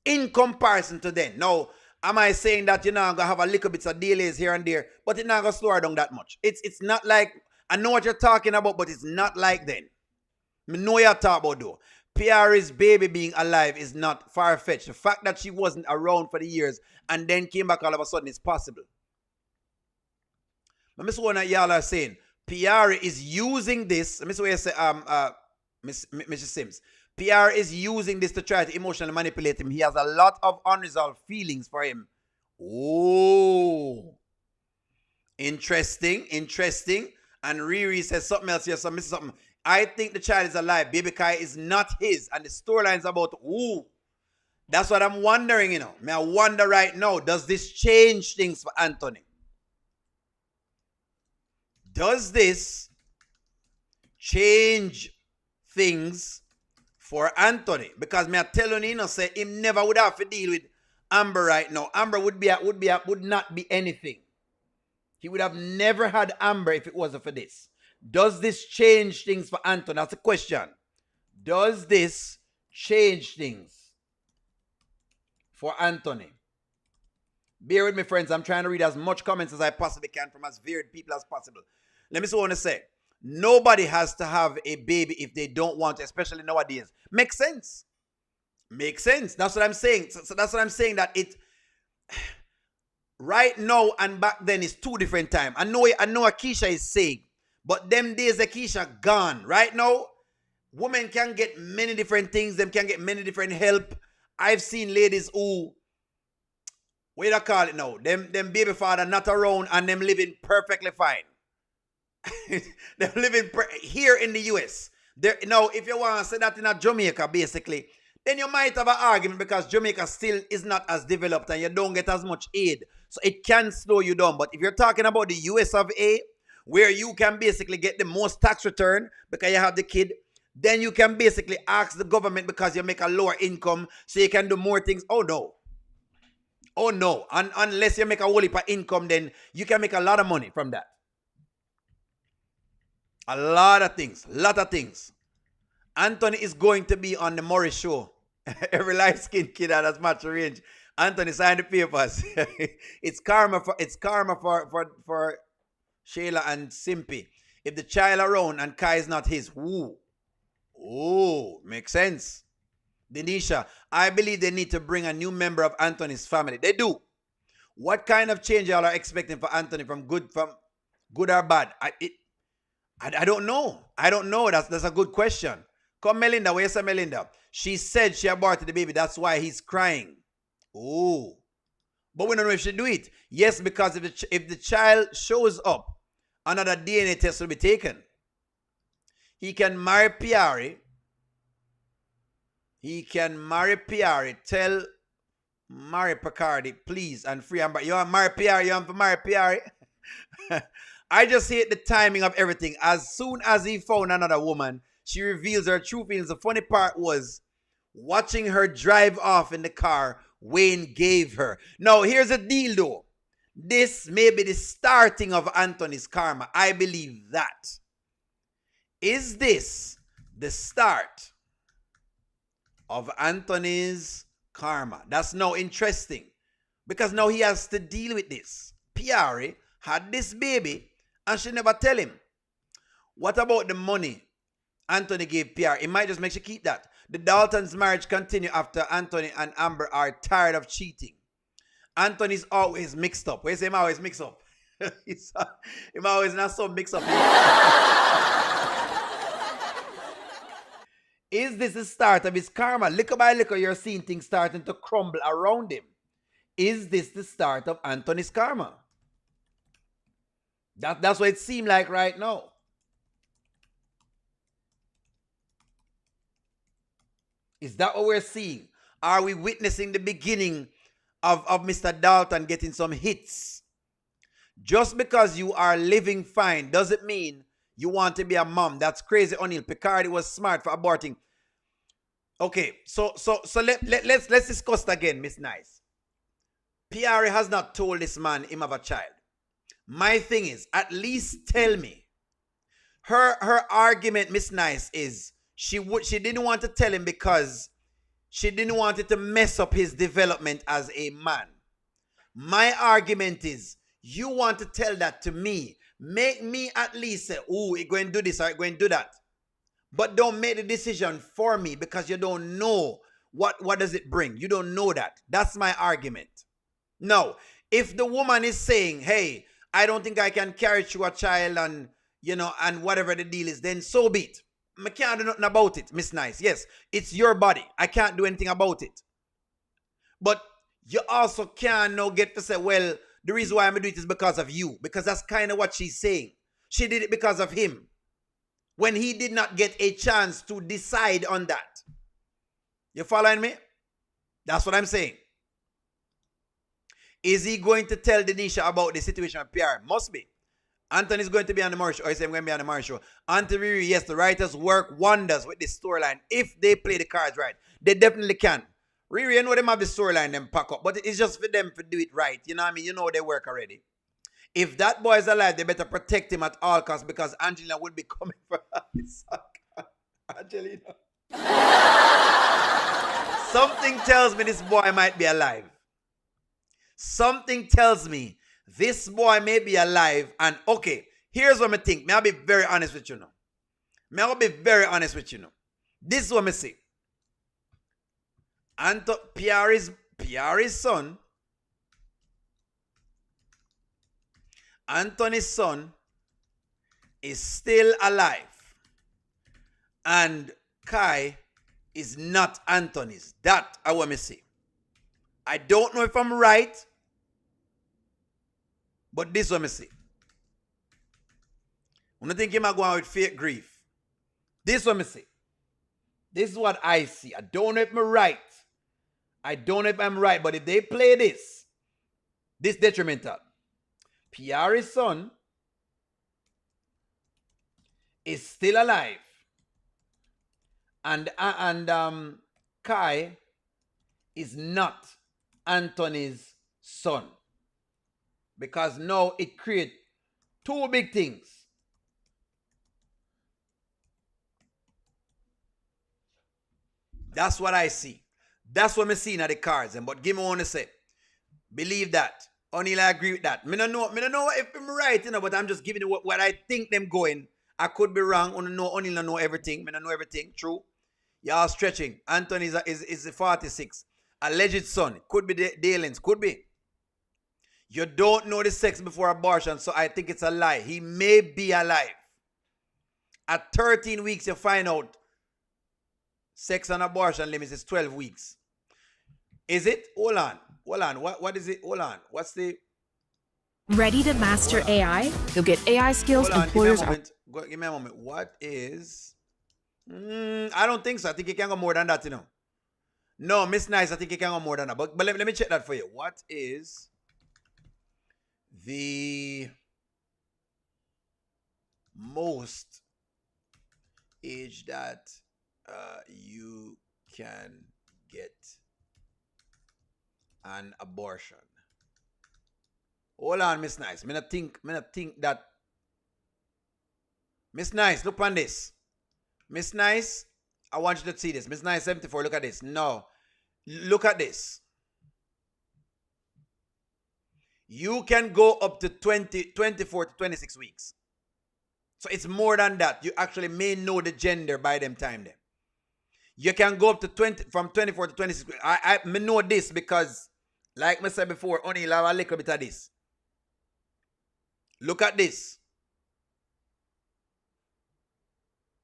[SPEAKER 3] In comparison to then. Now, am I saying that you're not going to have a little bits of delays here and there, but it's not going to slow her down that much? It's not like, I know what you're talking about, but it's not like then. I know you're talking about though. Piarry's baby being alive is not far-fetched. The fact that she wasn't around for the years and then came back all of a sudden is possible. But Mr. One y'all are saying, Piarry is using this, Mr. Way say, Mr. Sims, Piarry is using this to try to emotionally manipulate him. He has a lot of unresolved feelings for him. Oh. Interesting. And Riri says something else here, so Mr. Something. I think the child is alive. Baby Kai is not his. And the storyline is about, that's what I'm wondering, you know. I wonder right now, does this change things for Anthony? Does this change things for Anthony? Because me telling you, say him never would have to deal with Amber right now. Amber would not be anything. He would have never had Amber if it wasn't for this. Does this change things for Anthony? That's the question. Does this change things for Anthony? Bear with me, friends. I'm trying to read as much comments as I possibly can from as varied people as possible. Let me see what I want to say. Nobody has to have a baby if they don't want to, especially nowadays. Makes sense. Makes sense. That's what I'm saying. So that's what I'm saying, that it right now and back then is two different times. I know Keisha is saying, but them days Keisha gone. Right now, women can get many different things. Them can get many different help. I've seen ladies who, what do you call it now? Them baby father not around and them living perfectly fine. They're living here in the US. Now, if you want to say that in Jamaica, basically, then you might have an argument because Jamaica still is not as developed and you don't get as much aid. So it can slow you down. But if you're talking about the US of A, where you can basically get the most tax return because you have the kid, then you can basically ask the government because you make a lower income so you can do more things. Oh, no. And unless you make a whole heap of income, then you can make a lot of money from that. A lot of things. Anthony is going to be on the Morris show. Every light-skinned kid that has much range. Anthony signed the papers. It's karma for Shayla and Simpy. If the child around and Kai is not his, makes sense. Denisha, I believe they need to bring a new member of Anthony's family. They do. What kind of change y'all are expecting for Anthony from good or bad? I don't know. That's a good question. Come, Melinda. Where's Melinda? She said she aborted the baby. That's why he's crying. Oh. But we don't know if she do it. Yes, because if the child shows up, another DNA test will be taken. He can marry Piarry. Tell Mary Picardi, please, and free Amber. You want to marry Piarry? You want to marry Piarry? I just hate the timing of everything. As soon as he found another woman, she reveals her true feelings. The funny part was watching her drive off in the car Wayne gave her. Now, here's the deal, though. This may be the starting of Anthony's karma. I believe that. Is this the start of Anthony's karma. That's now interesting because now he has to deal with this. Piarry had this baby and she never tell him. What about the money Anthony gave Piarry? It might just make you keep that. The Daltons' marriage continue after Anthony and Amber are tired of cheating. Anthony's always mixed up. Where you say him always mixed up? Him always not so mixed up. Is this the start of his karma? Little by little, you're seeing things starting to crumble around him. Is this the start of Anthony's karma? That's what it seems like right now. Is that what we're seeing? Are we witnessing the beginning of Mr. Dalton getting some hits? Just because you are living fine doesn't mean you want to be a mom. That's crazy, O'Neal. Picardy was smart for aborting. Okay, so let's discuss it again, Miss Nice. Piarry has not told this man him have a child. My thing is, at least tell me. Her argument, Miss Nice, is she didn't want to tell him because she didn't want it to mess up his development as a man. My argument is, you want to tell that to me. Make me at least say, oh, you're going to do this or you're going to do that. But don't make the decision for me because you don't know what does it bring. You don't know that. That's my argument. No, if the woman is saying, hey, I don't think I can carry through a child and, and whatever the deal is, then so be it. I can't do nothing about it, Miss Nice. Yes, it's your body. I can't do anything about it. But you also can't now get to say, well, the reason why I'm doing it is because of you. Because that's kind of what she's saying. She did it because of him. When he did not get a chance to decide on that. You following me? That's what I'm saying. Is he going to tell Denisha about the situation with Piarry? Must be. Anthony's going to be on the Murray Show. Or is he going to be on the Murray Show? Auntie, yes, the writers work wonders with this storyline. If they play the cards right, they definitely can. Riri, you know them have the storyline them pack up, but it's just for them to do it right. You know what I mean? You know they work already. If that boy is alive, they better protect him at all costs because Angelina will be coming for his Angelina. Something tells me this boy might be alive. Something tells me this boy may be alive. And okay, here's what I think. May I be very honest with you now. This is what I see. Piarry's son, Anthony's son, is still alive. And Kai is not Anthony's. That I want to see. I don't know if I'm right, but this is what I see. I don't think him going with fake grief. This is what I see. This is what I see. I don't know if I'm right. But if they play this detrimental. Piarry's son is still alive. And Kai is not Anthony's son. Because now it creates two big things. That's what I see. That's what I'm seeing at the cards. But give me one to say. Believe that. O'Neal, I agree with that. I don't know if I'm right, but I'm just giving you what I think them going. I could be wrong. O'Neal don't know everything. I don't know everything. True. Y'all stretching. Anthony is 46. Alleged son. Could be Dalen's. Could be. You don't know the sex before abortion, so I think it's a lie. He may be alive. At 13 weeks, you find out sex and abortion limits is 12 weeks. Is it? Hold on. What is it? Hold on. What's the...
[SPEAKER 7] Ready to master AI? You'll get AI skills employers are...
[SPEAKER 3] Give me a moment. What is... I don't think so. I think it can go more than that, No, Miss Nice, I think it can go more than that. But let me check that for you. What is the most age that you can get an abortion? Hold on, Miss Nice. I think that... Miss Nice, look on this. Miss Nice, I want you to see this. Miss 974, look at this. No. Look at this. You can go up to 24 to 26 weeks. So it's more than that. You actually may know the gender by them time then. You can go up to from 24 to 26 weeks. I know this because, like I said before, only have a little bit of this. Look at this.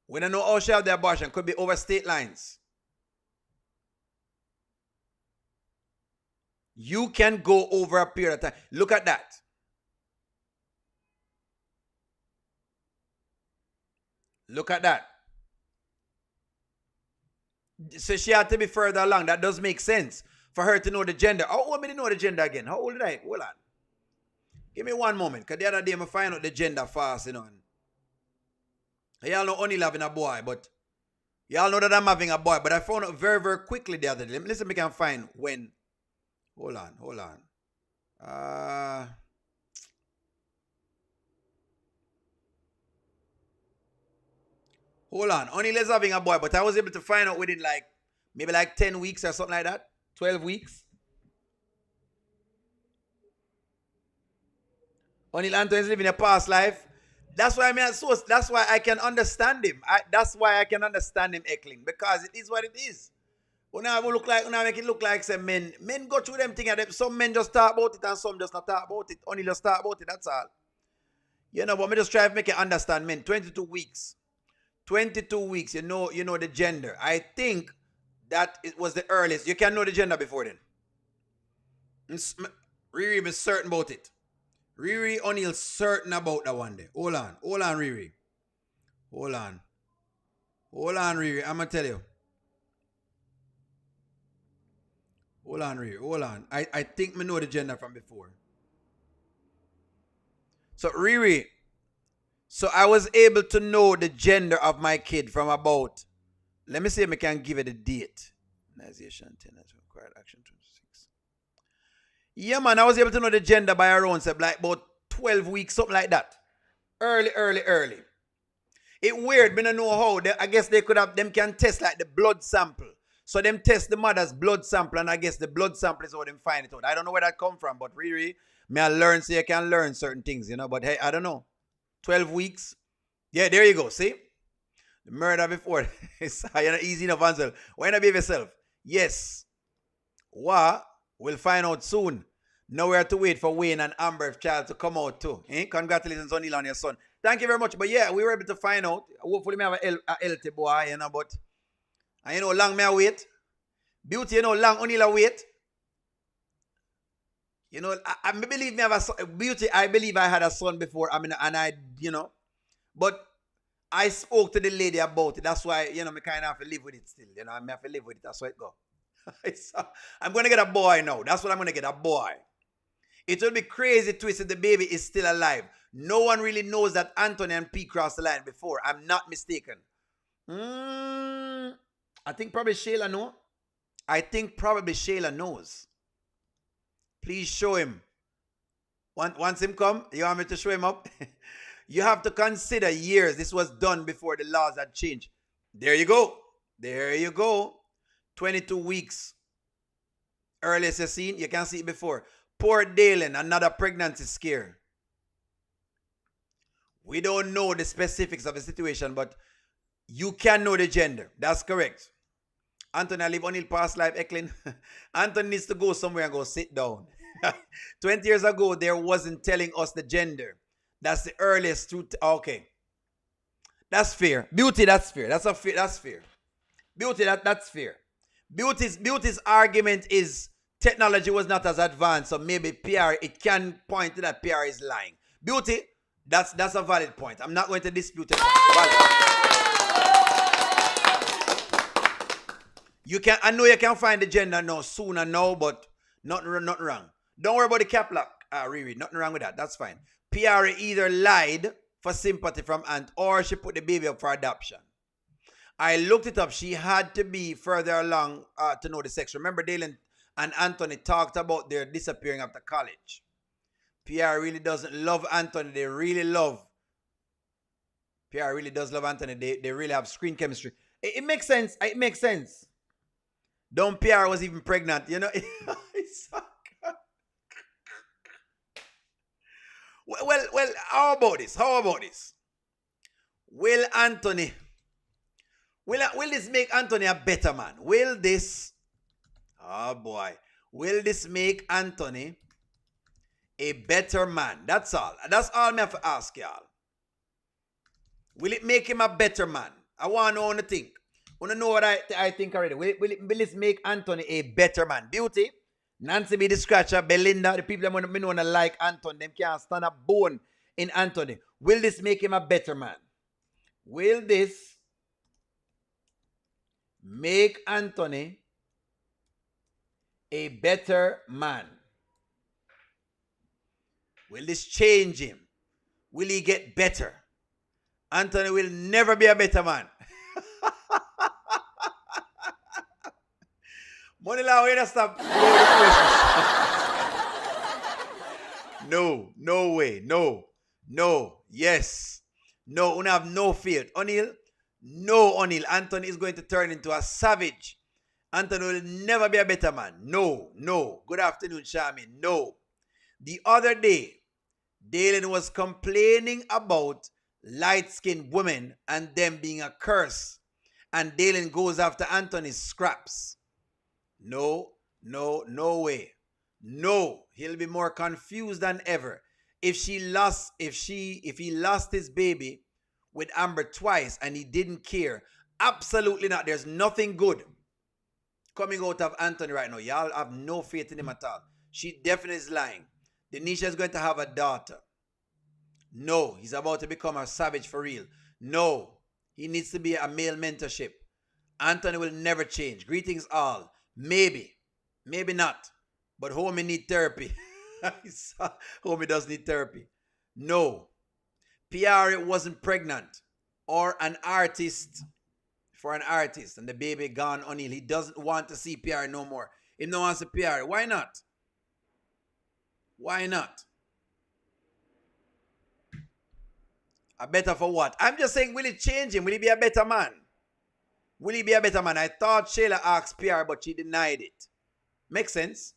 [SPEAKER 3] We don't know how she have the abortion. Could be over state lines. You can go over a period of time. Look at that. Look at that. So she had to be further along. That does make sense for her to know the gender. How old did I know the gender again? How old did I? Hold on. Give me one moment. Because the other day I find out the gender fast, you know. Y'all know only having a boy, but y'all know that I'm having a boy. But I found out very, very quickly the other day. Listen, we can find when. Hold on. Hold on. Only Les having a boy, but I was able to find out within maybe 10 weeks or something like that. 12 weeks. Only Anthony is living a past life. That's why that's why I can understand him. That's why I can understand him heckling. Because it is what it is. When I make it look like some men go through them things. Some men just talk about it and some just not talk about it. Only just talk about it, that's all. You know, but me just try to make you understand, men. 22 weeks. 22 weeks, you know the gender. I think that it was the earliest. You can know the gender before then. Riri is certain about it. Riri O'Neal certain about that one day. Hold on, Riri. Hold on, Riri. I'm gonna tell you. Hold on, Riri. Hold on. I think me know the gender from before. So Riri. So I was able to know the gender of my kid from about. Let me see if I can give it a date. Organization 10 required action 26. Yeah, man, I was able to know the gender by around about 12 weeks, something like that. Early. It weird, but I don't know how. I guess they could have, them can test like the blood sample. So them test the mother's blood sample, and I guess the blood sample is how them find it out. I don't know where that come from, but really, I learn so you can learn certain things, you know. But hey, I don't know. 12 weeks. Yeah, there you go. See? The murder before. It's easy enough answer. Why not be yourself? Yes. What? We'll find out soon. Now we have to wait for Wayne and Amber's child to come out too. Congratulations, O'Neal, on your son. Thank you very much. But yeah, we were able to find out. Hopefully, we have a healthy boy, you know, but and you know, long may I wait. Beauty, you know, long O'Neal I wait. You know, I believe me have a son. Beauty, I believe I had a son before. I mean, and I, you know, but I spoke to the lady about it. That's why, you know, I kind of have to live with it still. You know, I have to live with it. That's why it go. I'm going to get a boy now. That's what I'm going to get, a boy. It will be crazy twist if the baby is still alive. No one really knows that Anthony and P crossed the line before. I'm not mistaken. I think probably Shayla knows. I think probably Shayla knows. Please show him. Once him come, you want me to show him up? You have to consider years. This was done before the laws had changed. There you go. There you go. 22 weeks. Earliest you seen, you can see it before. Poor Dalen, another pregnancy scare. We don't know the specifics of the situation, but you can know the gender. That's correct. Anthony, I live on Hill past life, Eklund. Anthony needs to go somewhere and go sit down. 20 years ago, there wasn't telling us the gender. That's the earliest truth. Okay. That's fair. Beauty, that's fair. That's fair. Beauty, that's fair. Beauty's argument is technology was not as advanced, so maybe Piarry, it can point to that Piarry is lying. Beauty, that's a valid point. I'm not going to dispute it. I know you can find the gender now sooner now, but nothing wrong. Don't worry about the cap lock, Riri. Nothing wrong with that. That's fine. Piarry either lied for sympathy from Aunt or she put the baby up for adoption. I looked it up. She had to be further along to know the sex. Remember, Dalen and Anthony talked about their disappearing after college. Piarry really doesn't love Anthony. Piarry really does love Anthony. They really have screen chemistry. It makes sense. It makes sense. Don Piarry was even pregnant, you know. Well, how about this? How about this? Will Anthony, will this make Anthony a better man? Will this, oh boy, will this make Anthony a better man? That's all. That's all I have to ask y'all. Will it make him a better man? I want to know what you think. I want to know what I think already. Will it make Anthony a better man? Beauty, Nancy be the scratcher, Belinda, the people that want to like Anthony, them can't stand a bone in Anthony. Will this make him a better man? Will this make Anthony a better man? Will this change him? Will he get better? Anthony will never be a better man. Money law, we don't stop. No way. No. Yes. No, we have no fear. O'Neal, Anthony is going to turn into a savage. Anthony will never be a better man. No. Good afternoon, Charmin. No. The other day, Dalen was complaining about light-skinned women and them being a curse. And Dalen goes after Anthony's scraps. No way. No, he'll be more confused than ever. If he lost his baby with Amber twice and he didn't care, absolutely not. There's nothing good coming out of Anthony right now. Y'all have no faith in him at all. She definitely is lying. Denisha is going to have a daughter. No, he's about to become a savage for real. No, he needs to be a male mentorship. Anthony will never change. Greetings all. Maybe not. But homie need therapy. Homie does need therapy. No. Piarry wasn't pregnant or an artist for an artist and the baby gone O'Neal. He doesn't want to see Piarry no more. He don't want to see Piarry. Why not? Why not? A better for what? I'm just saying, will it change him? Will he be a better man? Will he be a better man? I thought Shayla asked Piarry, but she denied it. Makes sense.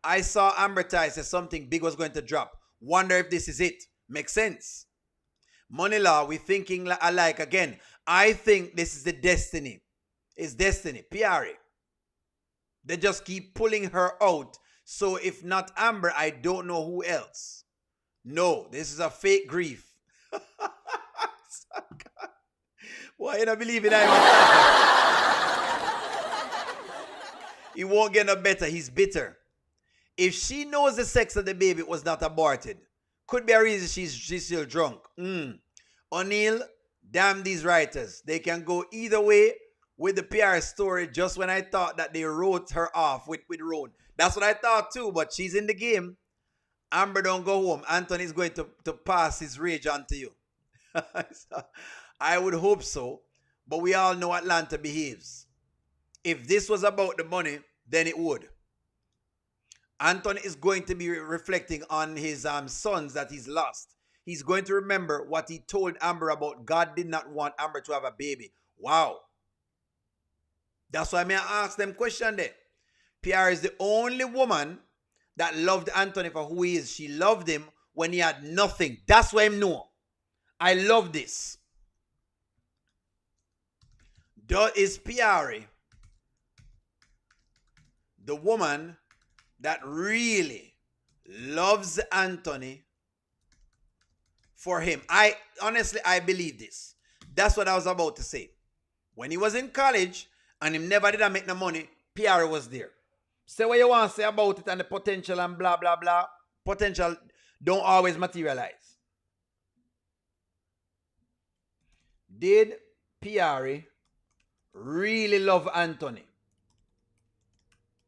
[SPEAKER 3] I saw Amber Ty say something big was going to drop. Wonder if this is it. Makes sense. Money law, we thinking alike again. I think this is the destiny. It's destiny. Piarry. They just keep pulling her out. So if not Amber, I don't know who else. No, this is a fake grief. Why you not believe in him? He won't get no better. He's bitter. If she knows the sex of the baby was not aborted, could be a reason she's still drunk. O'Neal, damn these writers. They can go either way with the PR story just when I thought that they wrote her off with Roan. That's what I thought too, but she's in the game. Amber, don't go home. Anthony's going to pass his rage on to you. I would hope so, but we all know Atlanta behaves. If this was about the money, then it would. Anthony is going to be reflecting on his sons that he's lost. He's going to remember what he told Amber about God did not want Amber to have a baby. Wow. That's why I ask them question there. Piarry is the only woman that loved Anthony for who he is. She loved him when he had nothing. That's why I know. I love this. Is Piarry the woman that really loves Anthony for him? I believe this. That's what I was about to say. When he was in college and he never did make no money, Piarry was there. Say what you want to say about it and the potential and blah, blah, blah. Potential don't always materialize. Did Piarry really love Anthony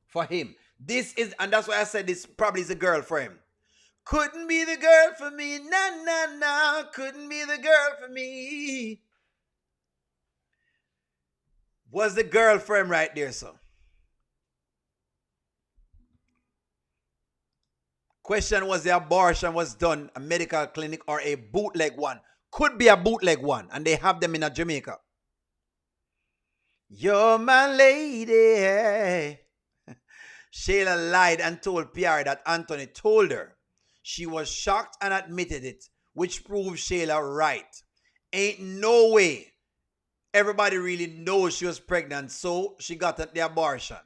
[SPEAKER 3] for him? This is, and that's why I said this probably is a girl for him. Couldn't be the girl for me, nah, couldn't be the girl for me. Was the girl for him right there, so. Question, was the abortion was done a medical clinic or a bootleg one? Could be a bootleg one, and they have them in Jamaica. You're my lady. Shayla lied and told Piarry that Anthony told her. She was shocked and admitted it, which proved Shayla right. Ain't no way everybody really knows she was pregnant, so she got the abortion.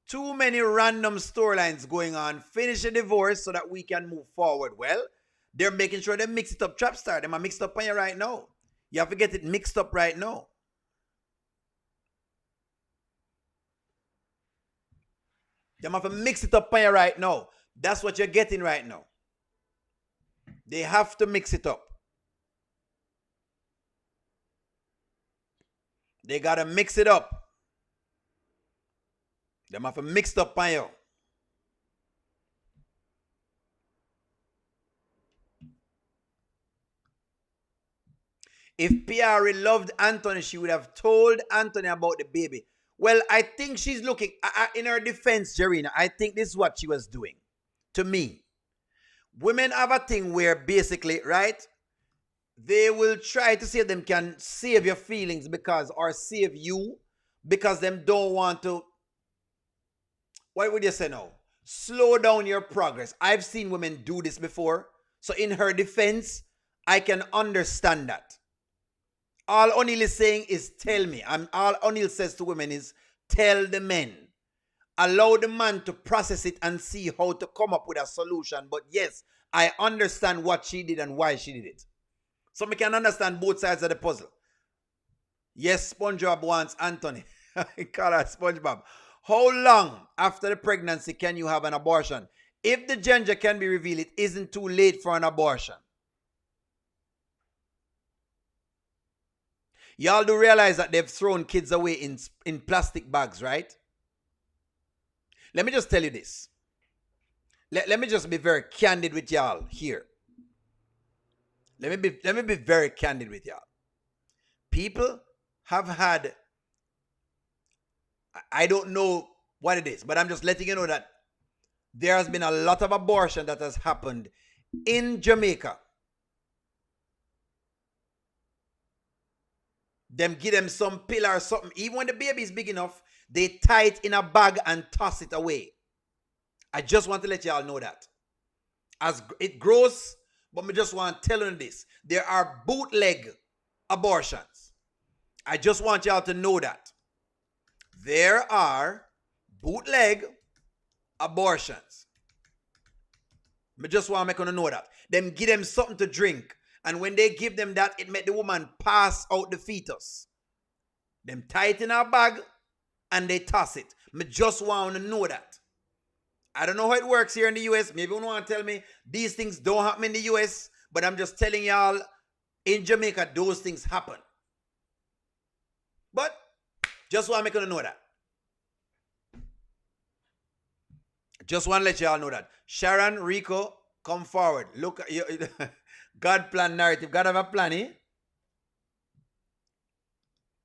[SPEAKER 3] Too many random storylines going on. Finish the divorce so that we can move forward. Well, they're making sure they mix it up. Trapstar, they might mix it up on you right now. You have to get it mixed up right now. They have to mix it up on you right now. That's what you're getting right now. They have to mix it up. They got to mix it up. They have to mix it up on you. If Piarry loved Anthony, she would have told Anthony about the baby. Well, I think she's looking, in her defense, Jarena, I think this is what she was doing. To me, women have a thing where basically, right, they will try to see if them can save your feelings because, or save you because them don't want to, what would you say now? Slow down your progress. I've seen women do this before. So in her defense, I can understand that. All O'Neill is saying is tell me. All O'Neill says to women is tell the men. Allow the man to process it and see how to come up with a solution. But yes, I understand what she did and why she did it. So we can understand both sides of the puzzle. Yes, SpongeBob wants Anthony. I call her SpongeBob. How long after the pregnancy can you have an abortion? If the gender can be revealed, it isn't too late for an abortion. Y'all do realize that they've thrown kids away in plastic bags, right? Let me just tell you this. Let me just be very candid with y'all here. Let me be very candid with y'all. People have had, I don't know what it is, but I'm just letting you know that there has been a lot of abortion that has happened in Jamaica. Them give them some pill or something. Even when the baby is big enough, they tie it in a bag and toss it away. I just want to let y'all know that. As it grows, but I just want to tell you this. There are bootleg abortions. I just want y'all to know that. There are bootleg abortions. I just want to make you know that. Them give them something to drink. And when they give them that, it made the woman pass out the fetus. Them tie it in a bag and they toss it. I just want to know that. I don't know how it works here in the US. Maybe you want to tell me these things don't happen in the US. But I'm just telling y'all, in Jamaica, those things happen. But just want to make you know that. Just want to let y'all know that. Sharon, Rico, come forward. Look at you. God plan narrative. God have a plan, eh?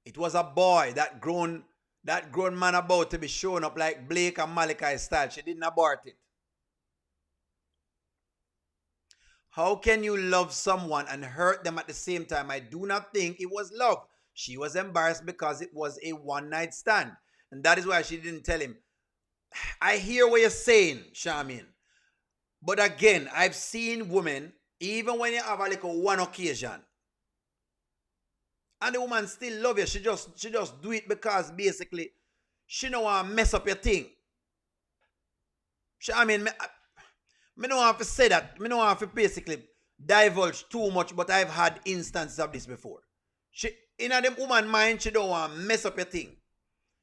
[SPEAKER 3] It was a boy, that grown man about to be showing up like Blake and Malachi style. She didn't abort it. How can you love someone and hurt them at the same time? I do not think it was love. She was embarrassed because it was a one-night stand. And that is why she didn't tell him. I hear what you're saying, Charmaine. But again, I've seen women, even when you have a little one occasion, and the woman still love you, she just do it because basically she don't want to mess up your thing. I mean, I don't have to say that. I don't have to basically divulge too much, but I've had instances of this before. In the woman's mind, she don't want to mess up your thing.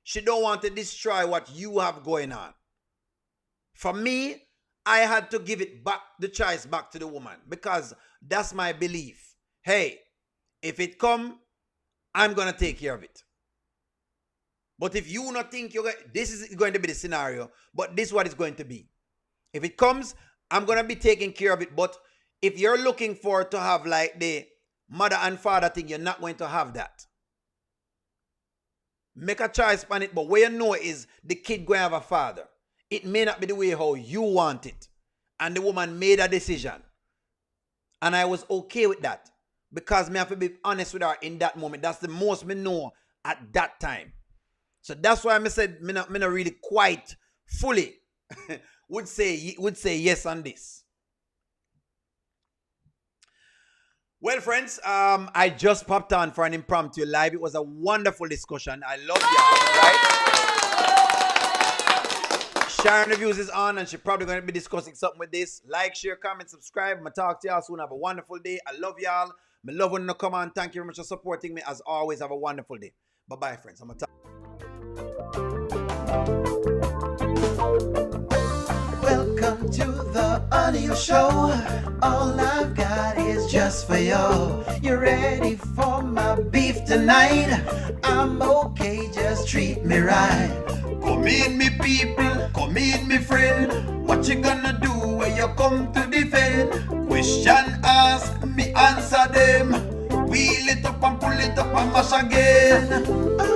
[SPEAKER 3] She don't want to destroy what you have going on. For me, I had to give it back, the choice back to the woman, because that's my belief. Hey, if it come, I'm going to take care of it. But if you not think this is going to be the scenario, but this is what it's going to be. If it comes, I'm going to be taking care of it. But if you're looking for to have like the mother and father thing, you're not going to have that. Make a choice on it, but what you know is the kid going to have a father. It may not be the way how you want it. And the woman made a decision. And I was okay with that. Because me have to be honest with her in that moment. That's the most me know at that time. So that's why I said me not really quite fully would say yes on this. Well, friends, I just popped on for an impromptu live. It was a wonderful discussion. I love y'all, right? Sharon Reviews is on, and she's probably going to be discussing something with this. Like, share, comment, subscribe. I'm going to talk to y'all soon. Have a wonderful day. I love y'all. I love when you come on. Thank you very much for supporting me. As always, have a wonderful day. Bye-bye, friends. I'm going to talk.
[SPEAKER 2] Welcome to the audio show. All I've got is just for you. You ready for my beef tonight? I'm okay, just treat me right. Come in, me people, come in, me friend. What you gonna do when you come to defend? Question ask, me answer them. Wheel it up and pull it up and mash again.